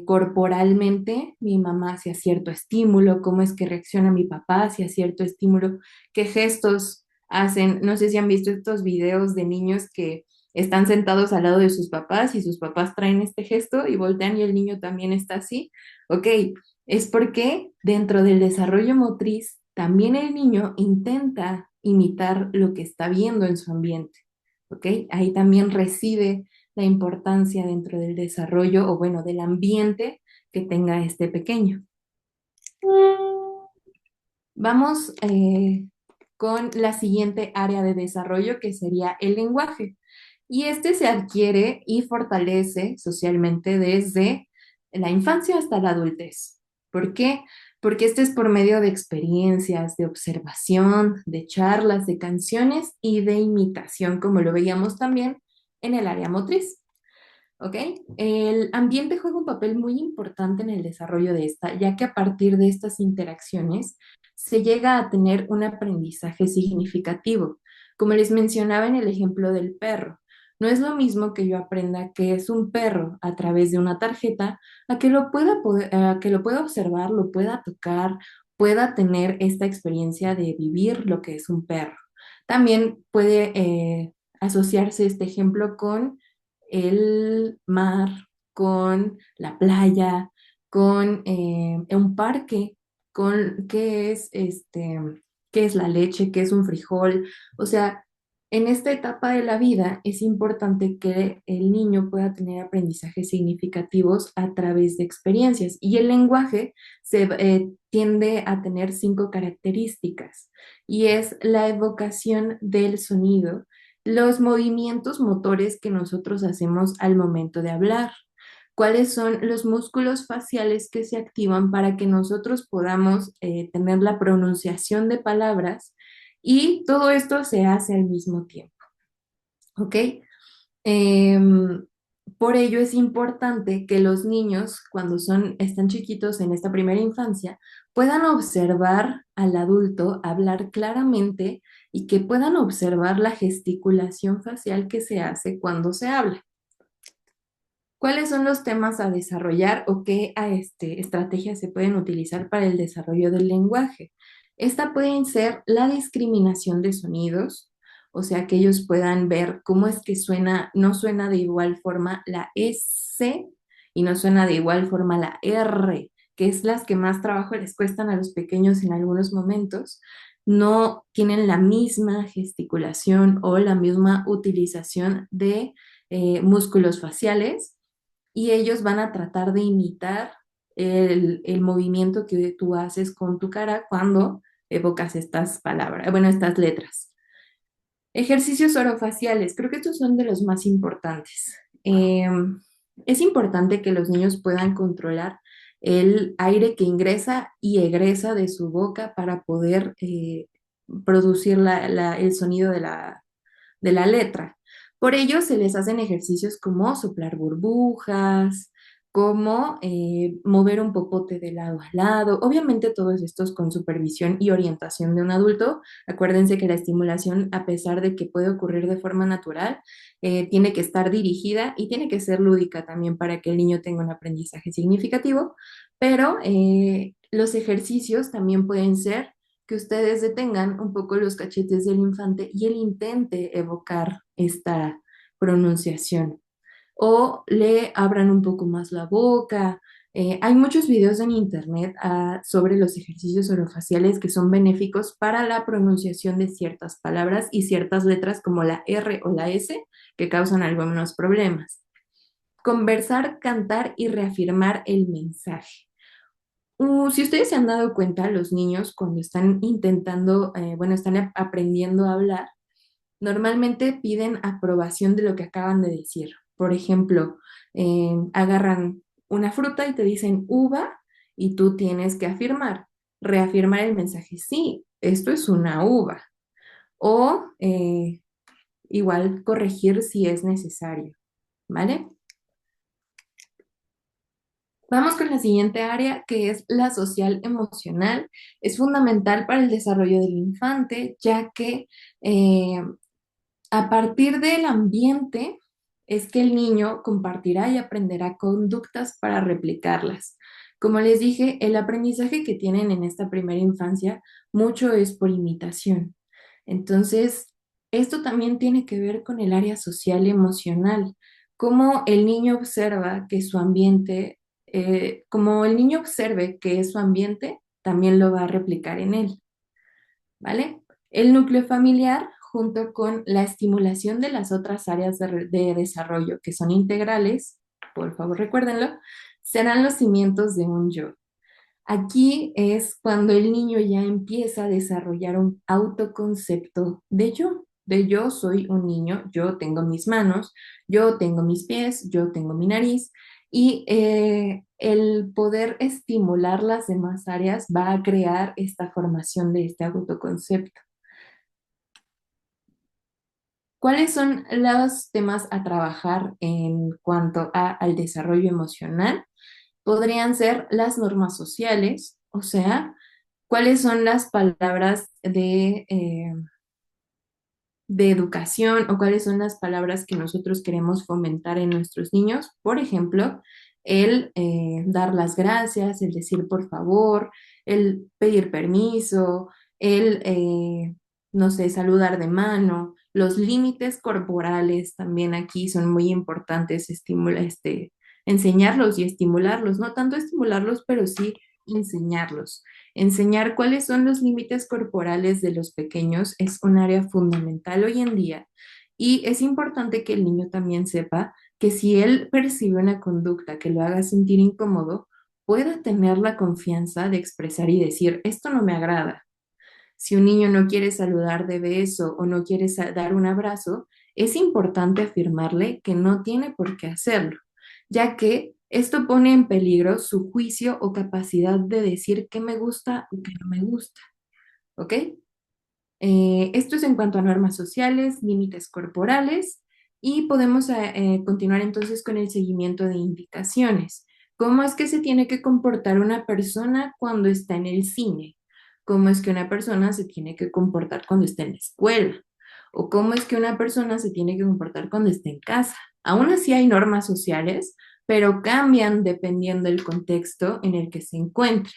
corporalmente mi mamá hacia cierto estímulo? ¿Cómo es que reacciona mi papá hacia cierto estímulo? ¿Qué gestos hacen? No sé si han visto estos videos de niños que están sentados al lado de sus papás y sus papás traen este gesto y voltean y el niño también está así. Ok, es porque dentro del desarrollo motriz también el niño intenta imitar lo que está viendo en su ambiente. Ok, ahí también reside la importancia dentro del desarrollo o bueno, del ambiente que tenga este pequeño. Vamos con la siguiente área de desarrollo que sería el lenguaje. Y este se adquiere y fortalece socialmente desde la infancia hasta la adultez. ¿Por qué? Porque este es por medio de experiencias, de observación, de charlas, de canciones y de imitación, como lo veíamos también en el área motriz. ¿Ok? El ambiente juega un papel muy importante en el desarrollo de esta, ya que a partir de estas interacciones se llega a tener un aprendizaje significativo. Como les mencionaba en el ejemplo del perro, no es lo mismo que yo aprenda que es un perro a través de una tarjeta a que a que lo pueda observar, lo pueda tocar, pueda tener esta experiencia de vivir lo que es un perro. También puede asociarse este ejemplo con el mar, con la playa, con un parque, con qué es la leche, qué es un frijol. O sea, en esta etapa de la vida es importante que el niño pueda tener aprendizajes significativos a través de experiencias y el lenguaje tiende a tener 5 características y es la evocación del sonido, los movimientos motores que nosotros hacemos al momento de hablar, cuáles son los músculos faciales que se activan para que nosotros podamos tener la pronunciación de palabras y todo esto se hace al mismo tiempo, ¿ok? Em, por ello es importante que los niños, cuando están chiquitos en esta primera infancia, puedan observar al adulto hablar claramente y que puedan observar la gesticulación facial que se hace cuando se habla. ¿Cuáles son los temas a desarrollar o qué estrategias se pueden utilizar para el desarrollo del lenguaje? Esta pueden ser la discriminación de sonidos, o sea, que ellos puedan ver cómo es que no suena de igual forma la S y no suena de igual forma la R, que es las que más trabajo les cuestan a los pequeños en algunos momentos. No tienen la misma gesticulación o la misma utilización de músculos faciales y ellos van a tratar de imitar el movimiento que tú haces con tu cara cuando evocas estas palabras, bueno, estas letras. Ejercicios orofaciales, creo que estos son de los más importantes. Es importante que los niños puedan controlar el aire que ingresa y egresa de su boca para poder producir el sonido de la letra. Por ello, se les hacen ejercicios como soplar burbujas, como mover un popote de lado a lado. Obviamente todos estos con supervisión y orientación de un adulto. Acuérdense que la estimulación, a pesar de que puede ocurrir de forma natural, tiene que estar dirigida y tiene que ser lúdica también para que el niño tenga un aprendizaje significativo. Pero los ejercicios también pueden ser que ustedes detengan un poco los cachetes del infante y él intente evocar esta pronunciación o le abran un poco más la boca. Hay muchos videos en internet sobre los ejercicios orofaciales que son benéficos para la pronunciación de ciertas palabras y ciertas letras como la R o la S que causan algunos problemas. Conversar, cantar y reafirmar el mensaje. Si ustedes se han dado cuenta, los niños cuando están intentando, bueno, están aprendiendo a hablar, normalmente piden aprobación de lo que acaban de decir. Por ejemplo, agarran una fruta y te dicen uva y tú tienes que afirmar, reafirmar el mensaje, sí, esto es una uva. O igual corregir si es necesario, ¿vale? Vamos con la siguiente área, que es la social emocional. Es fundamental para el desarrollo del infante, ya que eh, a partir del ambiente es que el niño compartirá y aprenderá conductas para replicarlas. Como les dije, el aprendizaje que tienen en esta primera infancia mucho es por imitación. Entonces, esto también tiene que ver con el área social y emocional, cómo el niño observa que su ambiente, como el niño observe que es su ambiente, también lo va a replicar en él. ¿Vale? El núcleo familiar, junto con la estimulación de las otras áreas de desarrollo que son integrales, por favor recuérdenlo, serán los cimientos de un yo. Aquí es cuando el niño ya empieza a desarrollar un autoconcepto de yo soy un niño, yo tengo mis manos, yo tengo mis pies, yo tengo mi nariz y el poder estimular las demás áreas va a crear esta formación de este autoconcepto. ¿Cuáles son los temas a trabajar en cuanto al desarrollo emocional? Podrían ser las normas sociales, o sea, cuáles son las palabras de educación o cuáles son las palabras que nosotros queremos fomentar en nuestros niños. Por ejemplo, el dar las gracias, el decir por favor, el pedir permiso, el, no sé, saludar de mano. Los límites corporales también aquí son muy importantes, enseñarlos y estimularlos, no tanto estimularlos, pero sí enseñarlos. Enseñar cuáles son los límites corporales de los pequeños es un área fundamental hoy en día y es importante que el niño también sepa que si él percibe una conducta que lo haga sentir incómodo, pueda tener la confianza de expresar y decir, esto no me agrada. Si un niño no quiere saludar de beso o no quiere dar un abrazo, es importante afirmarle que no tiene por qué hacerlo, ya que esto pone en peligro su juicio o capacidad de decir qué me gusta o qué no me gusta. ¿Ok? Esto es en cuanto a normas sociales, límites corporales y podemos continuar entonces con el seguimiento de indicaciones. ¿Cómo es que se tiene que comportar una persona cuando está en el cine? ¿Cómo es que una persona se tiene que comportar cuando está en la escuela? ¿O cómo es que una persona se tiene que comportar cuando está en casa? Aún así hay normas sociales, pero cambian dependiendo del contexto en el que se encuentre.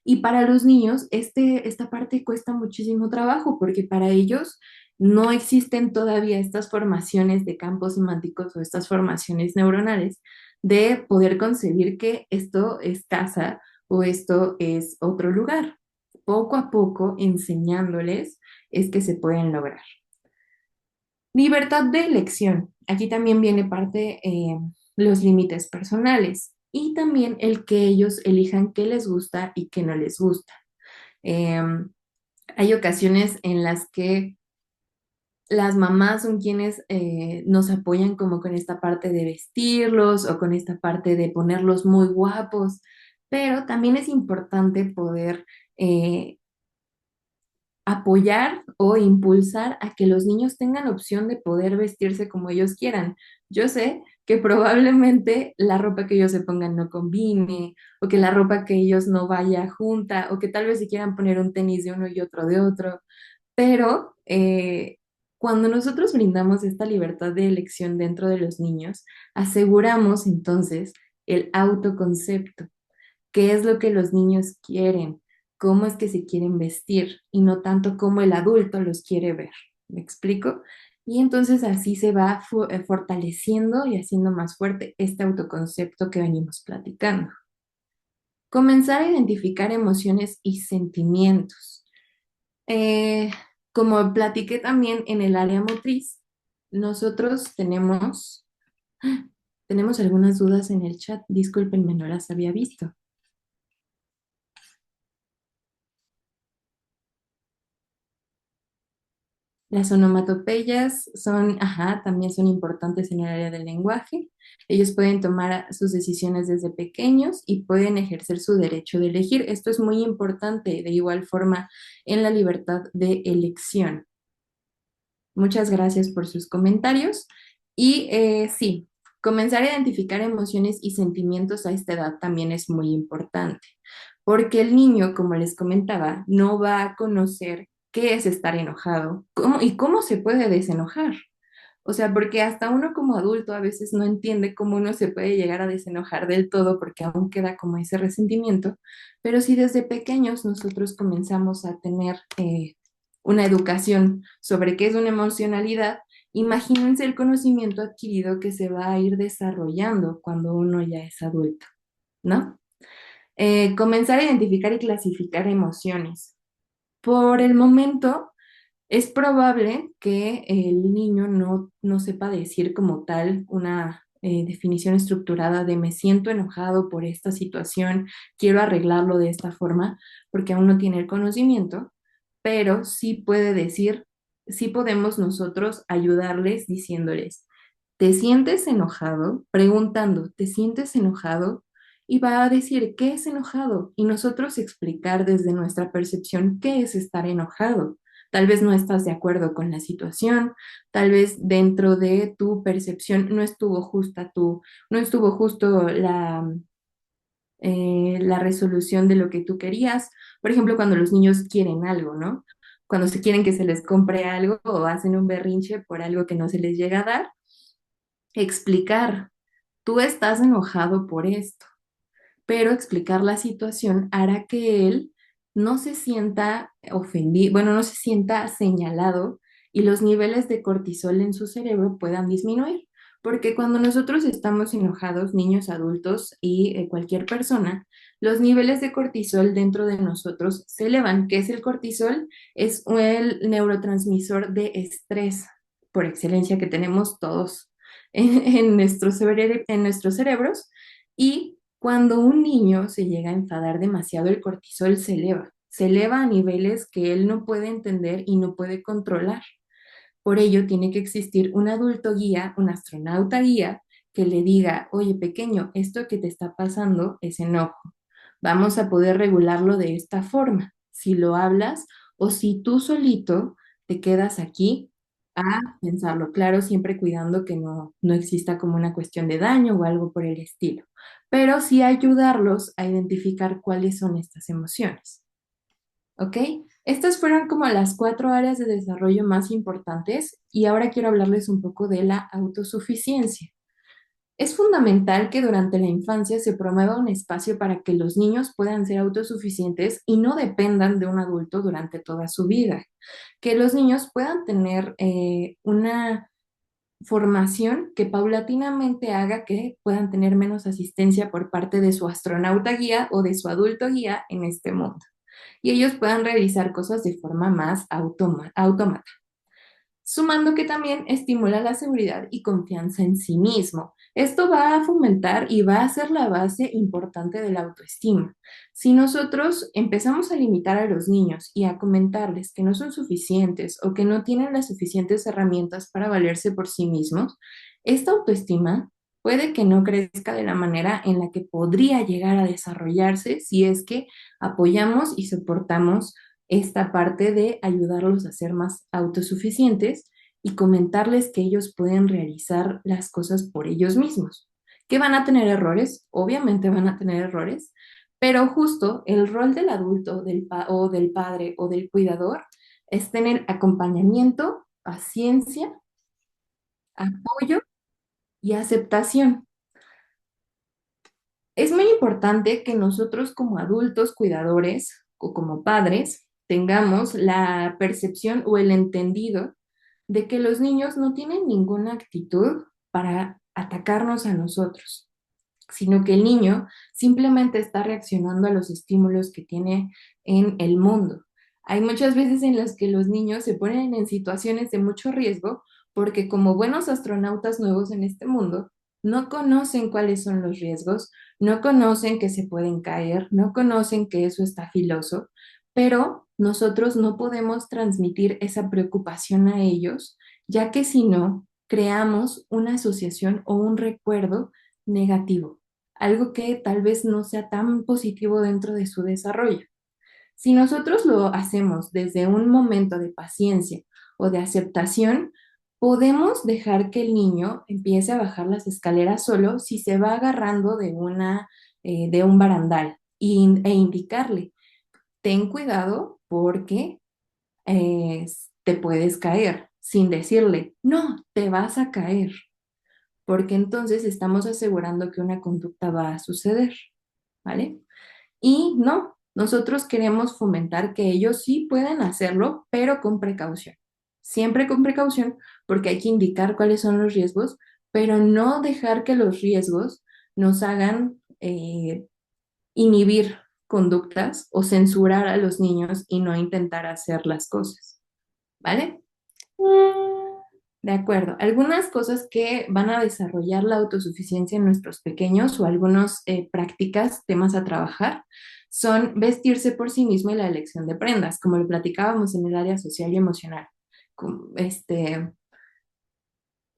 Y para los niños, esta parte cuesta muchísimo trabajo porque para ellos no existen todavía estas formaciones de campos semánticos o estas formaciones neuronales de poder concebir que esto es casa o esto es otro lugar. Poco a poco, enseñándoles, es que se pueden lograr. Libertad de elección. Aquí también viene parte los límites personales y también el que ellos elijan qué les gusta y qué no les gusta. Hay ocasiones en las que las mamás son quienes nos apoyan como con esta parte de vestirlos o con esta parte de ponerlos muy guapos, pero también es importante poder apoyar o impulsar a que los niños tengan opción de poder vestirse como ellos quieran. Yo sé que probablemente la ropa que ellos se pongan no combine, o que la ropa que ellos no vaya junta, o que tal vez se quieran poner un tenis de uno y otro de otro, pero cuando nosotros brindamos esta libertad de elección dentro de los niños, aseguramos entonces el autoconcepto, qué es lo que los niños quieren, cómo es que se quieren vestir y no tanto cómo el adulto los quiere ver. ¿Me explico? Y entonces así se va fortaleciendo y haciendo más fuerte este autoconcepto que venimos platicando. Comenzar a identificar emociones y sentimientos. Eh, Como platiqué también en el área motriz, nosotros tenemos algunas dudas en el chat. Discúlpenme, no las había visto. Las onomatopeyas son, ajá, también son importantes en el área del lenguaje. Ellos pueden tomar sus decisiones desde pequeños y pueden ejercer su derecho de elegir. Esto es muy importante, de igual forma, en la libertad de elección. Muchas gracias por sus comentarios. Y sí, comenzar a identificar emociones y sentimientos a esta edad también es muy importante, porque el niño, como les comentaba, no va a conocer qué es estar enojado y cómo se puede desenojar. O sea, porque hasta uno como adulto a veces no entiende cómo uno se puede llegar a desenojar del todo porque aún queda como ese resentimiento, pero si desde pequeños nosotros comenzamos a tener una educación sobre qué es una emocionalidad, imagínense el conocimiento adquirido que se va a ir desarrollando cuando uno ya es adulto, ¿no? Comenzar a identificar y clasificar emociones. Por el momento, es probable que el niño no sepa decir como tal una definición estructurada de me siento enojado por esta situación, quiero arreglarlo de esta forma, porque aún no tiene el conocimiento, pero sí puede decir, sí podemos nosotros ayudarles diciéndoles, ¿te sientes enojado? Preguntando, ¿te sientes enojado? Y va a decir, ¿qué es enojado? Y nosotros explicar desde nuestra percepción qué es estar enojado. Tal vez no estás de acuerdo con la situación, tal vez dentro de tu percepción no estuvo justo la resolución de lo que tú querías. Por ejemplo, cuando los niños quieren algo, ¿no? Cuando se quieren que se les compre algo o hacen un berrinche por algo que no se les llega a dar, explicar, tú estás enojado por esto, pero explicar la situación hará que él no se sienta ofendido, bueno, no se sienta señalado y los niveles de cortisol en su cerebro puedan disminuir. Porque cuando nosotros estamos enojados, niños, adultos y cualquier persona, los niveles de cortisol dentro de nosotros se elevan. ¿Qué es el cortisol? Es el neurotransmisor de estrés por excelencia que tenemos todos en nuestros cerebros. Y cuando un niño se llega a enfadar demasiado, el cortisol se eleva a niveles que él no puede entender y no puede controlar. Por ello, tiene que existir un adulto guía, un astronauta guía, que le diga, oye, pequeño, esto que te está pasando es enojo. Vamos a poder regularlo de esta forma. Si lo hablas o si tú solito te quedas aquí a pensarlo, claro, siempre cuidando que no exista como una cuestión de daño o algo por el estilo, pero sí ayudarlos a identificar cuáles son estas emociones. ¿Ok? Estas fueron como las 4 áreas de desarrollo más importantes y ahora quiero hablarles un poco de la autosuficiencia. Es fundamental que durante la infancia se promueva un espacio para que los niños puedan ser autosuficientes y no dependan de un adulto durante toda su vida. Que los niños puedan tener una formación que paulatinamente haga que puedan tener menos asistencia por parte de su astronauta guía o de su adulto guía en este mundo. Y ellos puedan realizar cosas de forma más autómata, sumando que también estimula la seguridad y confianza en sí mismo. Esto va a fomentar y va a ser la base importante de la autoestima. Si nosotros empezamos a limitar a los niños y a comentarles que no son suficientes o que no tienen las suficientes herramientas para valerse por sí mismos, esta autoestima puede que no crezca de la manera en la que podría llegar a desarrollarse si es que apoyamos y soportamos esta parte de ayudarlos a ser más autosuficientes y comentarles que ellos pueden realizar las cosas por ellos mismos. ¿Que van a tener errores? Obviamente van a tener errores, pero justo el rol del adulto o del padre o del cuidador es tener acompañamiento, paciencia, apoyo y aceptación. Es muy importante que nosotros como adultos cuidadores o como padres tengamos la percepción o el entendido de que los niños no tienen ninguna actitud para atacarnos a nosotros, sino que el niño simplemente está reaccionando a los estímulos que tiene en el mundo. Hay muchas veces en las que los niños se ponen en situaciones de mucho riesgo porque como buenos astronautas nuevos en este mundo, no conocen cuáles son los riesgos, no conocen que se pueden caer, no conocen que eso está filoso, pero nosotros no podemos transmitir esa preocupación a ellos, ya que si no, creamos una asociación o un recuerdo negativo, algo que tal vez no sea tan positivo dentro de su desarrollo. Si nosotros lo hacemos desde un momento de paciencia o de aceptación, podemos dejar que el niño empiece a bajar las escaleras solo si se va agarrando de un barandal e indicarle, ten cuidado porque eh, te puedes caer, sin decirle, no, te vas a caer, porque entonces estamos asegurando que una conducta va a suceder, ¿vale? Y no, nosotros queremos fomentar que ellos sí pueden hacerlo, pero con precaución. Siempre con precaución, porque hay que indicar cuáles son los riesgos, pero no dejar que los riesgos nos hagan inhibir conductas o censurar a los niños y no intentar hacer las cosas, ¿vale? De acuerdo. Algunas cosas que van a desarrollar la autosuficiencia en nuestros pequeños o algunas prácticas, temas a trabajar, son vestirse por sí mismo y la elección de prendas, como lo platicábamos en el área social y emocional.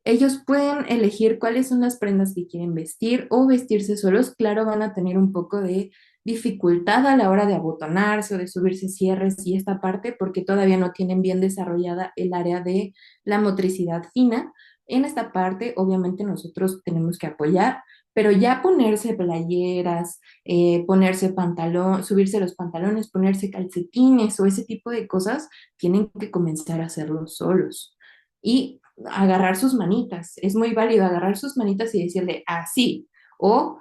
Ellos pueden elegir cuáles son las prendas que quieren vestir o vestirse solos. Claro, van a tener un poco de dificultad a la hora de abotonarse o de subirse cierres y esta parte porque todavía no tienen bien desarrollada el área de la motricidad fina. En esta parte, obviamente, nosotros tenemos que apoyar, pero ya ponerse playeras, ponerse pantalón, subirse los pantalones, ponerse calcetines o ese tipo de cosas, tienen que comenzar a hacerlo solos. Y agarrar sus manitas. Es muy válido agarrar sus manitas y decirle así, o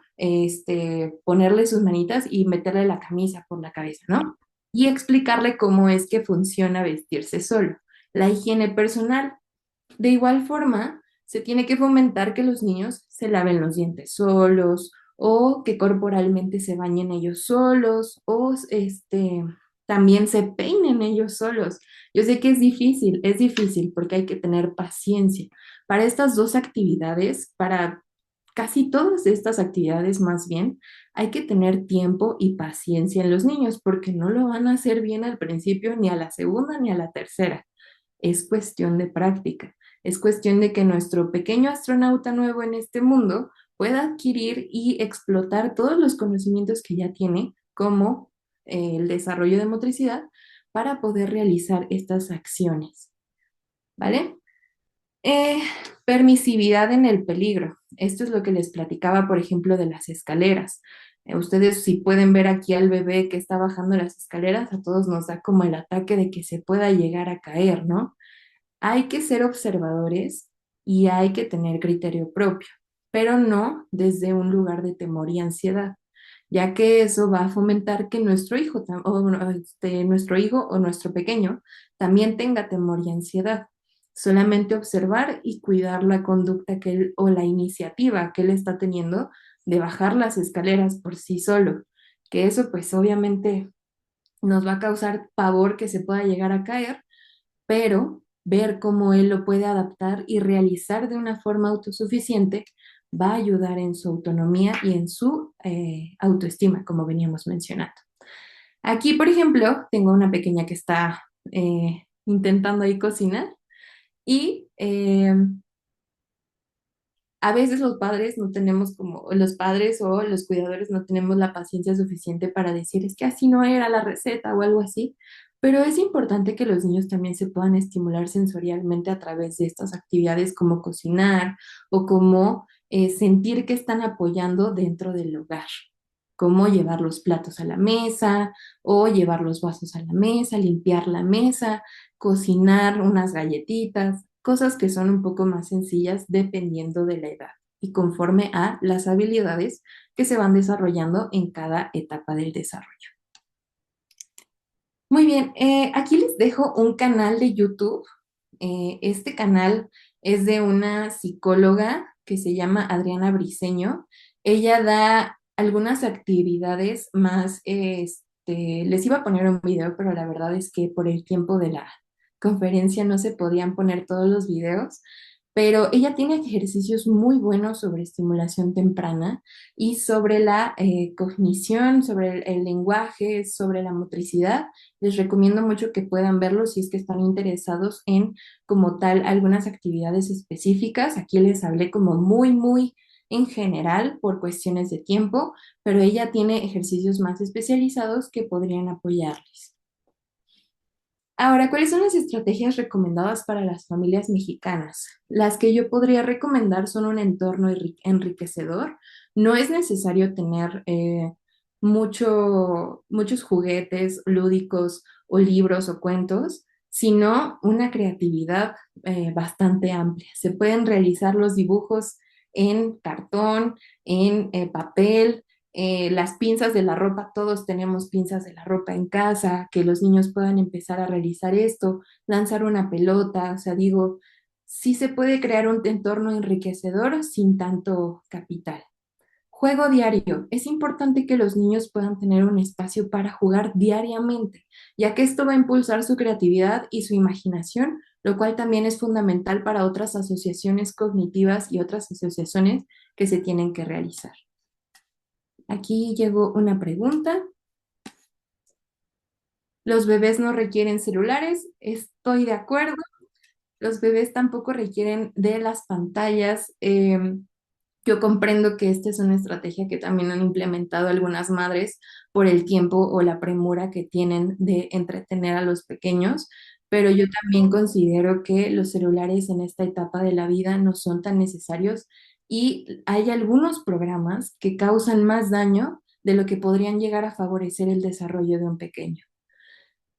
ponerle sus manitas y meterle la camisa por la cabeza, ¿no? Y explicarle cómo es que funciona vestirse solo. La higiene personal. De igual forma, se tiene que fomentar que los niños se laven los dientes solos o que corporalmente se bañen ellos solos o también se peinen ellos solos. Yo sé que es difícil porque hay que tener paciencia. Para estas dos actividades, para casi todas estas actividades más bien, hay que tener tiempo y paciencia en los niños porque no lo van a hacer bien al principio, ni a la segunda, ni a la tercera. Es cuestión de práctica. Es cuestión de que nuestro pequeño astronauta nuevo en este mundo pueda adquirir y explotar todos los conocimientos que ya tiene, como el desarrollo de motricidad, para poder realizar estas acciones. ¿Vale? Eh, Permisividad en el peligro. Esto es lo que les platicaba, por ejemplo, de las escaleras. Ustedes si pueden ver aquí al bebé que está bajando las escaleras, a todos nos da como el ataque de que se pueda llegar a caer, ¿no? Hay que ser observadores y hay que tener criterio propio, pero no desde un lugar de temor y ansiedad, ya que eso va a fomentar que nuestro hijo o nuestro pequeño también tenga temor y ansiedad. Solamente observar y cuidar la conducta que él o la iniciativa que él está teniendo de bajar las escaleras por sí solo, que eso pues obviamente nos va a causar pavor que se pueda llegar a caer, pero ver cómo él lo puede adaptar y realizar de una forma autosuficiente va a ayudar en su autonomía y en su autoestima, como veníamos mencionando. Aquí, por ejemplo, tengo una pequeña que está intentando ahí cocinar y a veces los padres no tenemos como, los padres o los cuidadores no tenemos la paciencia suficiente para decir, es que así no era la receta o algo así, pero es importante que los niños también se puedan estimular sensorialmente a través de estas actividades como cocinar o como sentir que están apoyando dentro del hogar, como llevar los platos a la mesa o llevar los vasos a la mesa, limpiar la mesa, cocinar unas galletitas, cosas que son un poco más sencillas dependiendo de la edad y conforme a las habilidades que se van desarrollando en cada etapa del desarrollo. Muy bien, aquí les dejo un canal de YouTube. Este canal es de una psicóloga que se llama Adriana Briceño. Ella da algunas actividades más, les iba a poner un video, pero la verdad es que por el tiempo de la conferencia no se podían poner todos los videos, pero ella tiene ejercicios muy buenos sobre estimulación temprana y sobre la cognición, sobre el lenguaje, sobre la motricidad. Les recomiendo mucho que puedan verlo si es que están interesados en, como tal, algunas actividades específicas. Aquí les hablé como muy en general por cuestiones de tiempo, pero ella tiene ejercicios más especializados que podrían apoyarles. Ahora, ¿cuáles son las estrategias recomendadas para las familias mexicanas? Las que yo podría recomendar son un entorno enriquecedor. No es necesario tener muchos juguetes lúdicos o libros o cuentos, sino una creatividad bastante amplia. Se pueden realizar los dibujos en cartón, en papel, las pinzas de la ropa, todos tenemos pinzas de la ropa en casa, que los niños puedan empezar a realizar esto, lanzar una pelota, o sea, digo, sí se puede crear un entorno enriquecedor sin tanto capital. Juego diario. Es importante que los niños puedan tener un espacio para jugar diariamente, ya que esto va a impulsar su creatividad y su imaginación, lo cual también es fundamental para otras asociaciones cognitivas y otras asociaciones que se tienen que realizar. Aquí llegó una pregunta. Los bebés no requieren celulares. Estoy de acuerdo. Los bebés tampoco requieren de las pantallas. Yo comprendo que esta es una estrategia que también han implementado algunas madres por el tiempo o la premura que tienen de entretener a los pequeños, pero yo también considero que los celulares en esta etapa de la vida no son tan necesarios y hay algunos programas que causan más daño de lo que podrían llegar a favorecer el desarrollo de un pequeño.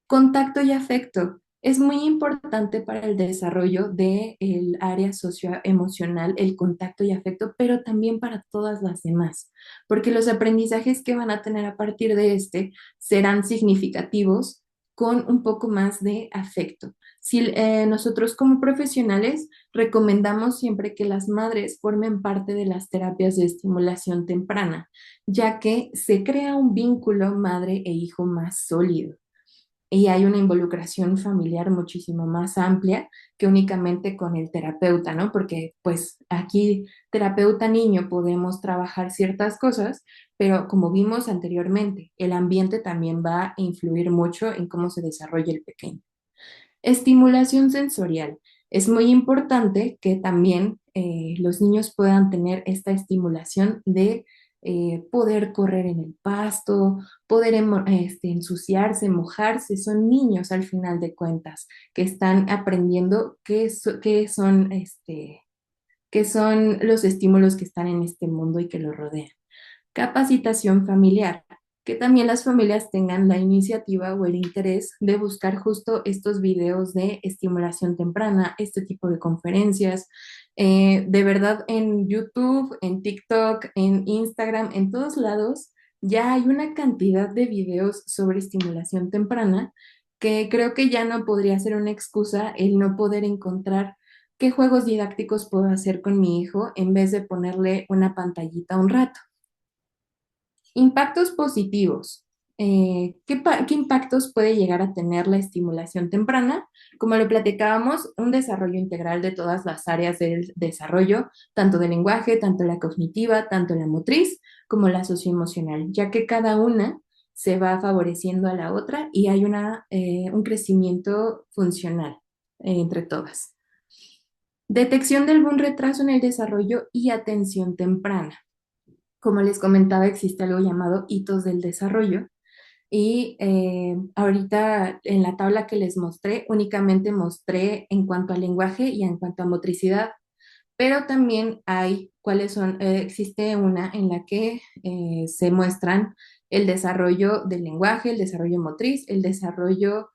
Contacto y afecto. Es muy importante para el desarrollo del área socioemocional, el contacto y afecto, pero también para todas las demás, porque los aprendizajes que van a tener a partir de este serán significativos con un poco más de afecto. Si nosotros como profesionales recomendamos siempre que las madres formen parte de las terapias de estimulación temprana, ya que se crea un vínculo madre e hijo más sólido y hay una involucración familiar muchísimo más amplia que únicamente con el terapeuta, ¿no? Porque pues aquí terapeuta niño podemos trabajar ciertas cosas, pero como vimos anteriormente, el ambiente también va a influir mucho en cómo se desarrolla el pequeño. Estimulación sensorial. Es muy importante que también los niños puedan tener esta estimulación de poder correr en el pasto, poder ensuciarse, mojarse. Son niños al final de cuentas que están aprendiendo qué son los estímulos que están en este mundo y que lo rodean. Capacitación familiar, que también las familias tengan la iniciativa o el interés de buscar justo estos videos de estimulación temprana, este tipo de conferencias. De verdad, en YouTube, en TikTok, en Instagram, en todos lados, ya hay una cantidad de videos sobre estimulación temprana que creo que ya no podría ser una excusa el no poder encontrar qué juegos didácticos puedo hacer con mi hijo en vez de ponerle una pantallita un rato. Impactos positivos. ¿Qué impactos puede llegar a tener la estimulación temprana? Como lo platicábamos, un desarrollo integral de todas las áreas del desarrollo, tanto del lenguaje, tanto la cognitiva, tanto la motriz, como la socioemocional, ya que cada una se va favoreciendo a la otra y hay un crecimiento funcional entre todas. Detección de algún retraso en el desarrollo y atención temprana. Como les comentaba, existe algo llamado hitos del desarrollo, Y ahorita en la tabla que les mostré, únicamente mostré en cuanto al lenguaje y en cuanto a motricidad, pero también hay cuáles son, existe una en la que se muestran el desarrollo del lenguaje, el desarrollo motriz, el desarrollo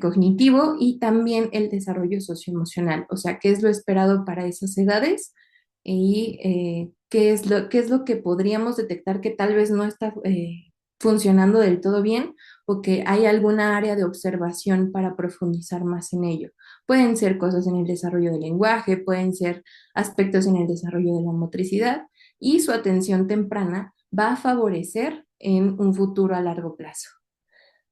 cognitivo y también el desarrollo socioemocional, o sea, qué es lo esperado para esas edades y qué es lo que podríamos detectar que tal vez no está funcionando del todo bien o que hay alguna área de observación para profundizar más en ello. Pueden ser cosas en el desarrollo del lenguaje, pueden ser aspectos en el desarrollo de la motricidad y su atención temprana va a favorecer en un futuro a largo plazo.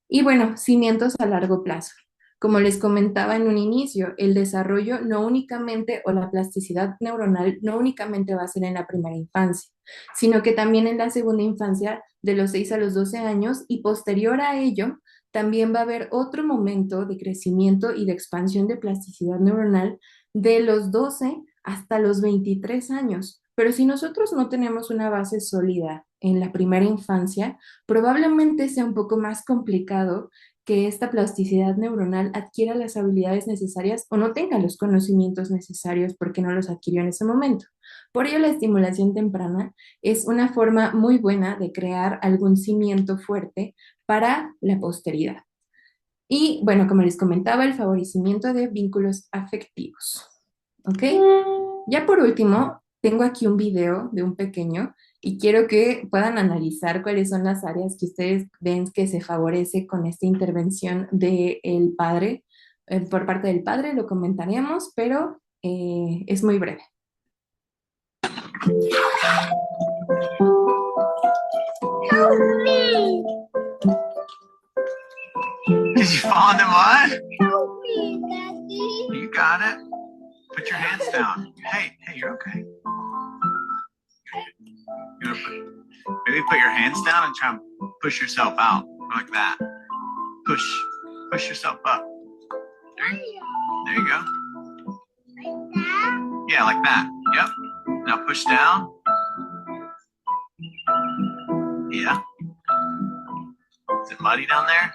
Y bueno, cimientos a largo plazo. Como les comentaba en un inicio, el desarrollo no únicamente o la plasticidad neuronal no únicamente va a ser en la primera infancia, sino que también en la segunda infancia de los 6 a los 12 años y posterior a ello, también va a haber otro momento de crecimiento y de expansión de plasticidad neuronal de los 12 hasta los 23 años. Pero si nosotros no tenemos una base sólida en la primera infancia, probablemente sea un poco más complicado que esta plasticidad neuronal adquiera las habilidades necesarias o no tenga los conocimientos necesarios porque no los adquirió en ese momento. Por ello, la estimulación temprana es una forma muy buena de crear algún cimiento fuerte para la posteridad. Y bueno, como les comentaba, el favorecimiento de vínculos afectivos. ¿Ok? Ya por último, tengo aquí un video de un pequeño y quiero que puedan analizar cuáles son las áreas que ustedes ven que se favorece con esta intervención del padre. Por parte del padre lo comentaremos, pero es muy breve.
Help me!
Did you fall in the mud?
Help me, Daddy!
You got it. Put your hands down. Hey, you're okay. Maybe put your hands down and try and push yourself out like that. Push yourself up. There you go.
Like that?
Yeah, like that. Yep. Now push down. Yeah. Is it muddy down there?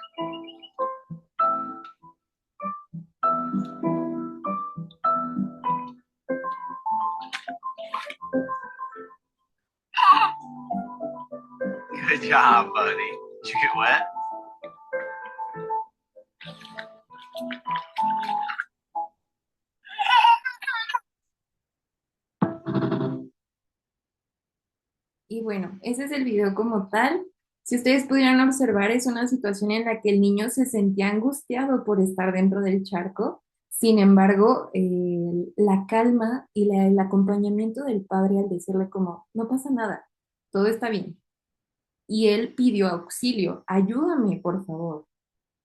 Good job, buddy. Did you get wet?
Y bueno, ese es el video como tal. Si ustedes pudieran observar, es una situación en la que el niño se sentía angustiado por estar dentro del charco. Sin embargo, la calma y el acompañamiento del padre al decirle como, no pasa nada, todo está bien. Y él pidió auxilio, ayúdame, por favor.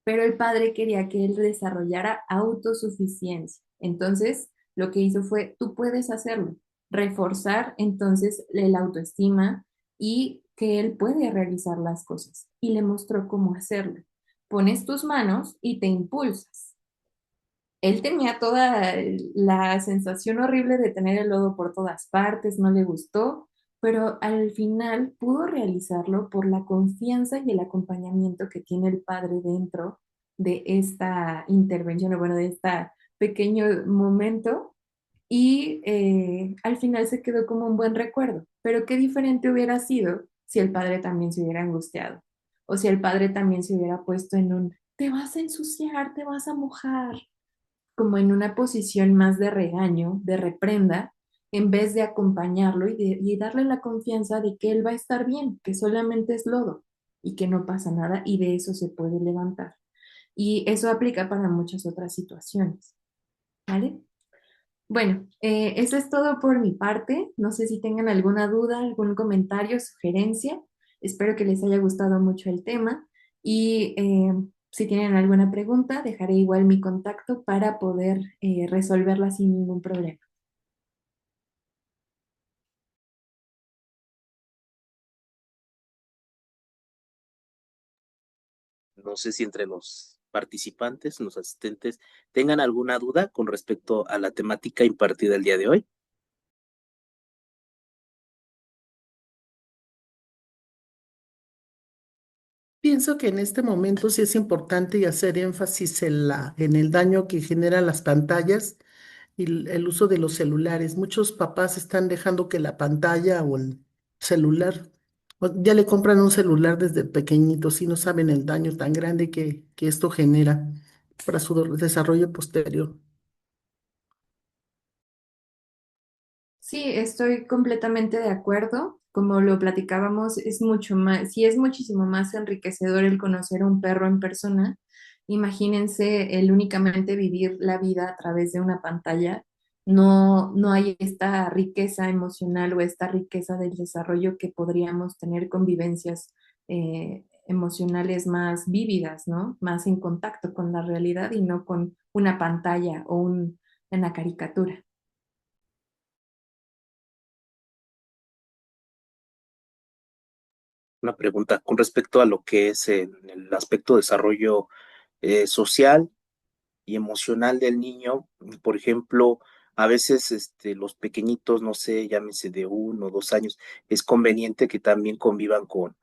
Pero el padre quería que él desarrollara autosuficiencia. Entonces, lo que hizo fue, tú puedes hacerlo, reforzar entonces la autoestima y que él puede realizar las cosas. Y le mostró cómo hacerlo. Pones tus manos y te impulsas. Él tenía toda la sensación horrible de tener el lodo por todas partes, no le gustó, pero al final pudo realizarlo por la confianza y el acompañamiento que tiene el padre dentro de esta intervención, o bueno, de este pequeño momento, y al final se quedó como un buen recuerdo. Pero qué diferente hubiera sido si el padre también se hubiera angustiado, o si el padre también se hubiera puesto en un, te vas a ensuciar, te vas a mojar, como en una posición más de regaño, de reprenda, en vez de acompañarlo y darle la confianza de que él va a estar bien, que solamente es lodo y que no pasa nada y de eso se puede levantar. Y eso aplica para muchas otras situaciones, ¿vale? Bueno, eso es todo por mi parte. No sé si tengan alguna duda, algún comentario, sugerencia. Espero que les haya gustado mucho el tema y si tienen alguna pregunta, dejaré igual mi contacto para poder resolverla sin ningún problema.
No sé si entre los participantes, los asistentes, tengan alguna duda con respecto a la temática impartida el día de hoy. Bien.
pienso que en este momento sí es importante y hacer énfasis en el daño que generan las pantallas y el uso de los celulares. Muchos papás están dejando que la pantalla o el celular, ya le compran un celular desde pequeñitos y no saben el daño tan grande que esto genera para su desarrollo posterior.
Sí, estoy completamente de acuerdo. Como lo platicábamos, es mucho más, sí es muchísimo más enriquecedor el conocer a un perro en persona. Imagínense el únicamente vivir la vida a través de una pantalla. No hay esta riqueza emocional o esta riqueza del desarrollo que podríamos tener con vivencias emocionales más vívidas, ¿no? Más en contacto con la realidad y no con una pantalla o una caricatura.
Una pregunta con respecto a lo que es el aspecto de desarrollo social y emocional del niño. Por ejemplo, a veces los pequeñitos, no sé, llámese de 1 o 2 años, es conveniente que también convivan con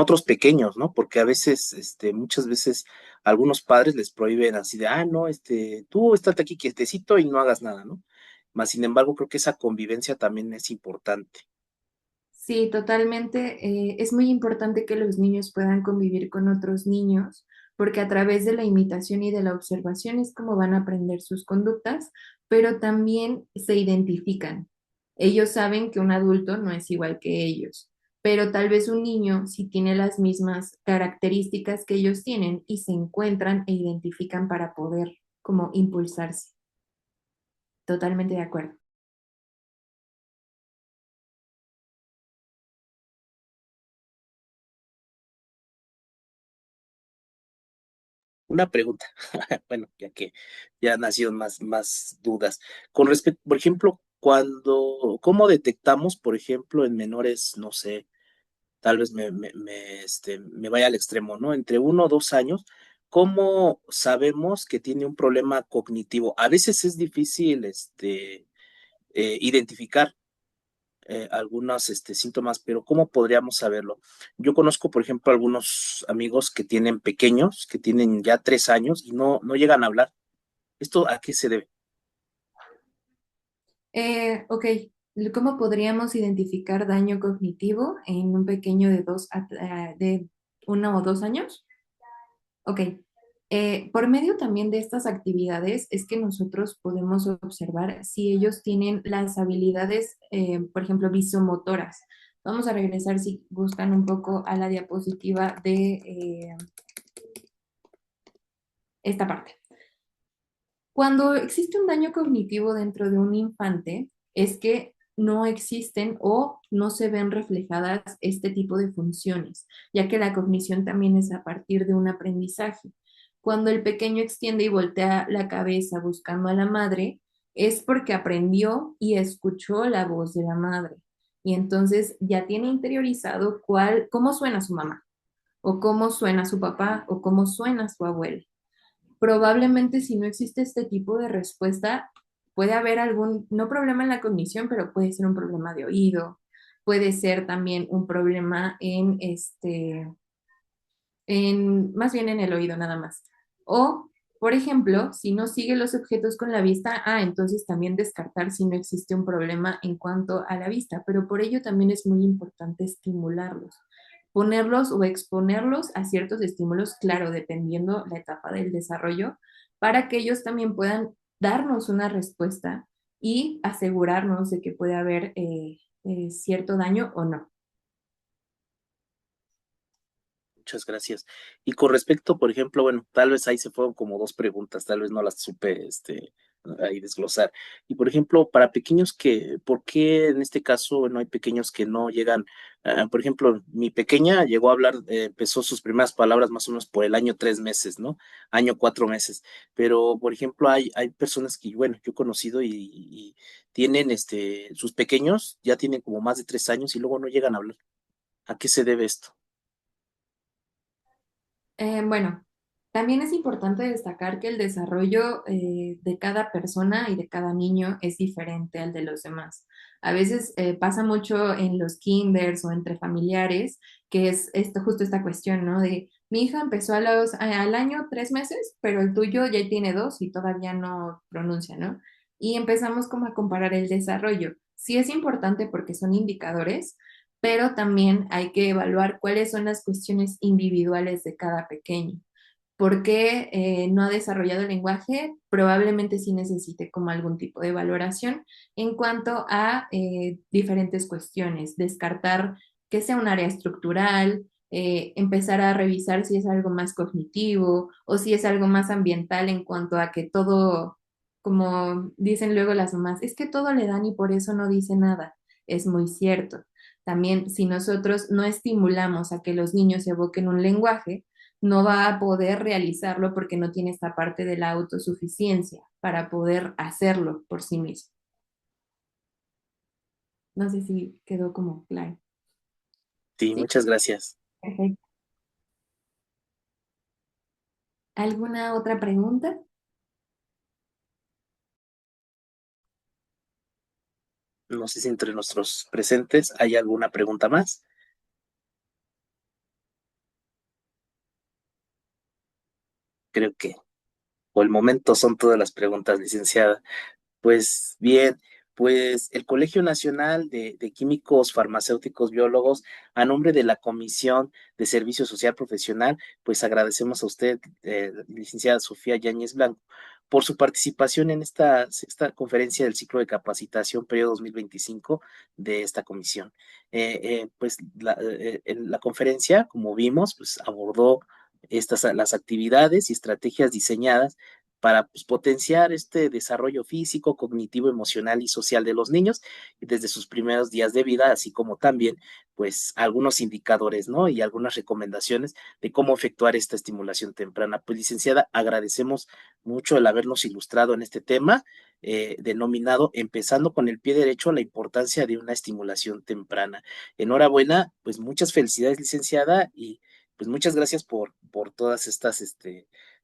otros pequeños, ¿no? Porque a veces, muchas veces, algunos padres les prohíben así de, no, tú estate aquí quietecito y no hagas nada, ¿no? Más sin embargo, creo que esa convivencia también es importante.
Sí, totalmente. Es muy importante que los niños puedan convivir con otros niños, porque a través de la imitación y de la observación es como van a aprender sus conductas, pero también se identifican. Ellos saben que un adulto no es igual que ellos, pero tal vez un niño sí tiene las mismas características que ellos tienen y se encuentran e identifican para poder como impulsarse. Totalmente de acuerdo.
Una pregunta, bueno, ya que ya nacieron más dudas. Con respecto, por ejemplo, ¿cómo detectamos, por ejemplo, en menores, no sé, tal vez me vaya al extremo, ¿no? Entre 1 o 2 años, ¿cómo sabemos que tiene un problema cognitivo? A veces es difícil, identificar algunos síntomas, pero ¿cómo podríamos saberlo? Yo conozco, por ejemplo, algunos amigos que tienen pequeños, que tienen ya 3 años y no llegan a hablar. ¿Esto a qué se debe?
Ok, ¿cómo podríamos identificar daño cognitivo en un pequeño de 1 o 2 años? Ok, por medio también de estas actividades es que nosotros podemos observar si ellos tienen las habilidades, por ejemplo, visomotoras. Vamos a regresar si gustan un poco a la diapositiva de esta parte. Cuando existe un daño cognitivo dentro de un infante, es que no existen o no se ven reflejadas este tipo de funciones, ya que la cognición también es a partir de un aprendizaje. Cuando el pequeño extiende y voltea la cabeza buscando a la madre, es porque aprendió y escuchó la voz de la madre. Y entonces ya tiene interiorizado cómo suena su mamá, o cómo suena su papá, o cómo suena su abuelo. Probablemente si no existe este tipo de respuesta, puede haber algún, no problema en la cognición, pero puede ser un problema de oído, puede ser también un problema más bien en el oído nada más. O, por ejemplo, si no sigue los objetos con la vista, entonces también descartar si no existe un problema en cuanto a la vista, pero por ello también es muy importante estimularlos, ponerlos o exponerlos a ciertos estímulos, claro, dependiendo la etapa del desarrollo, para que ellos también puedan darnos una respuesta y asegurarnos de que puede haber cierto daño o no.
Muchas gracias. Y con respecto, por ejemplo, bueno, tal vez ahí se fueron como dos preguntas, tal vez no las supe, ahí desglosar. Y por ejemplo, para pequeños ¿por qué en este caso, bueno, hay pequeños que no llegan? Por ejemplo, mi pequeña llegó a hablar, empezó sus primeras palabras más o menos por el año 3 meses, ¿no? Año 4 meses. Pero, por ejemplo, hay personas que, bueno, yo he conocido y tienen, sus pequeños ya tienen como más de 3 años y luego no llegan a hablar. ¿A qué se debe esto?
Bueno, también es importante destacar que el desarrollo de cada persona y de cada niño es diferente al de los demás. A veces pasa mucho en los kinders o entre familiares, que es justo esta cuestión, ¿no? De Mi hija empezó al año 3 meses, pero el tuyo ya tiene 2 y todavía no pronuncia, ¿no? Y empezamos como a comparar el desarrollo. Sí es importante porque son indicadores, pero también hay que evaluar cuáles son las cuestiones individuales de cada pequeño. ¿Por qué no ha desarrollado el lenguaje? Probablemente sí necesite como algún tipo de valoración en cuanto a diferentes cuestiones, descartar que sea un área estructural, empezar a revisar si es algo más cognitivo o si es algo más ambiental en cuanto a que todo, como dicen luego las mamás, es que todo le dan y por eso no dice nada. Es muy cierto. También si nosotros no estimulamos a que los niños evoquen un lenguaje, no va a poder realizarlo porque no tiene esta parte de la autosuficiencia para poder hacerlo por sí mismo. No sé si quedó como claro.
Sí,
¿Sí?
muchas gracias.
Perfecto. ¿Alguna otra pregunta?
No sé si entre nuestros presentes hay alguna pregunta más. Creo que por el momento son todas las preguntas, licenciada. Pues bien, pues el Colegio Nacional de Químicos, Farmacéuticos, Biólogos, a nombre de la Comisión de Servicio Social Profesional, pues agradecemos a usted, licenciada Sofía Yáñez Blanco, por su participación en esta sexta conferencia del ciclo de capacitación periodo 2025 de esta comisión. Pues la conferencia, como vimos, pues abordó las actividades y estrategias diseñadas para pues, potenciar este desarrollo físico, cognitivo, emocional y social de los niños desde sus primeros días de vida, así como también pues algunos indicadores, ¿no? Y algunas recomendaciones de cómo efectuar esta estimulación temprana. Pues licenciada, agradecemos mucho el habernos ilustrado en este tema denominado Empezando con el pie derecho, la importancia de una estimulación temprana. Enhorabuena, pues muchas felicidades, licenciada, y pues muchas gracias por todas estas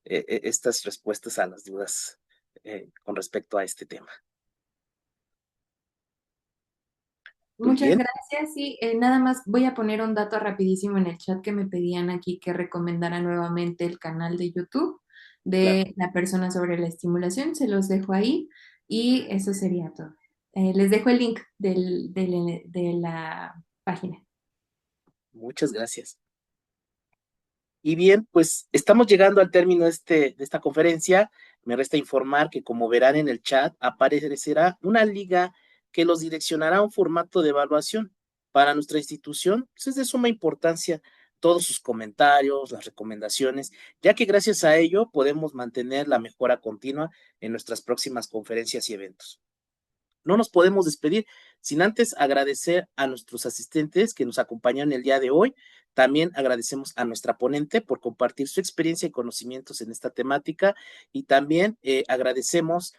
estas respuestas a las dudas con respecto a este tema. Pues
Muchas
bien,
gracias. Sí, nada más voy a poner un dato rapidísimo en el chat que me pedían aquí que recomendara nuevamente el canal de YouTube
claro,
de la persona sobre la estimulación. Se los dejo ahí y eso sería todo. Les dejo el link de la página.
muchas gracias. Y bien, pues estamos llegando al término de esta conferencia. Me resta informar que, como verán en el chat, aparecerá una liga que los direccionará a un formato de evaluación. Para nuestra institución, pues es de suma importancia todos sus comentarios, las recomendaciones, ya que gracias a ello podemos mantener la mejora continua en nuestras próximas conferencias y eventos. No nos podemos despedir sin antes agradecer a nuestros asistentes que nos acompañan el día de hoy. También agradecemos a nuestra ponente por compartir su experiencia y conocimientos en esta temática y también agradecemos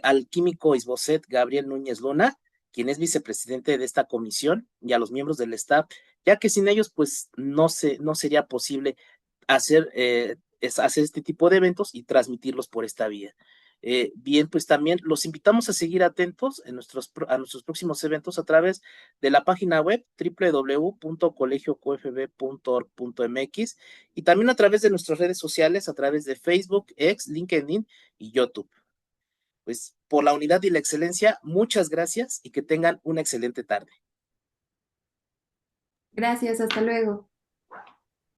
al químico Isboset Gabriel Núñez Luna, quien es vicepresidente de esta comisión, y a los miembros del staff, ya que sin ellos pues no sería posible hacer este tipo de eventos y transmitirlos por esta vía. Bien, pues también los invitamos a seguir atentos a nuestros próximos eventos a través de la página web www.colegioqfb.org.mx y también a través de nuestras redes sociales, a través de Facebook, X, LinkedIn y YouTube. Pues por la unidad y la excelencia, muchas gracias y que tengan una excelente tarde.
Gracias, hasta luego.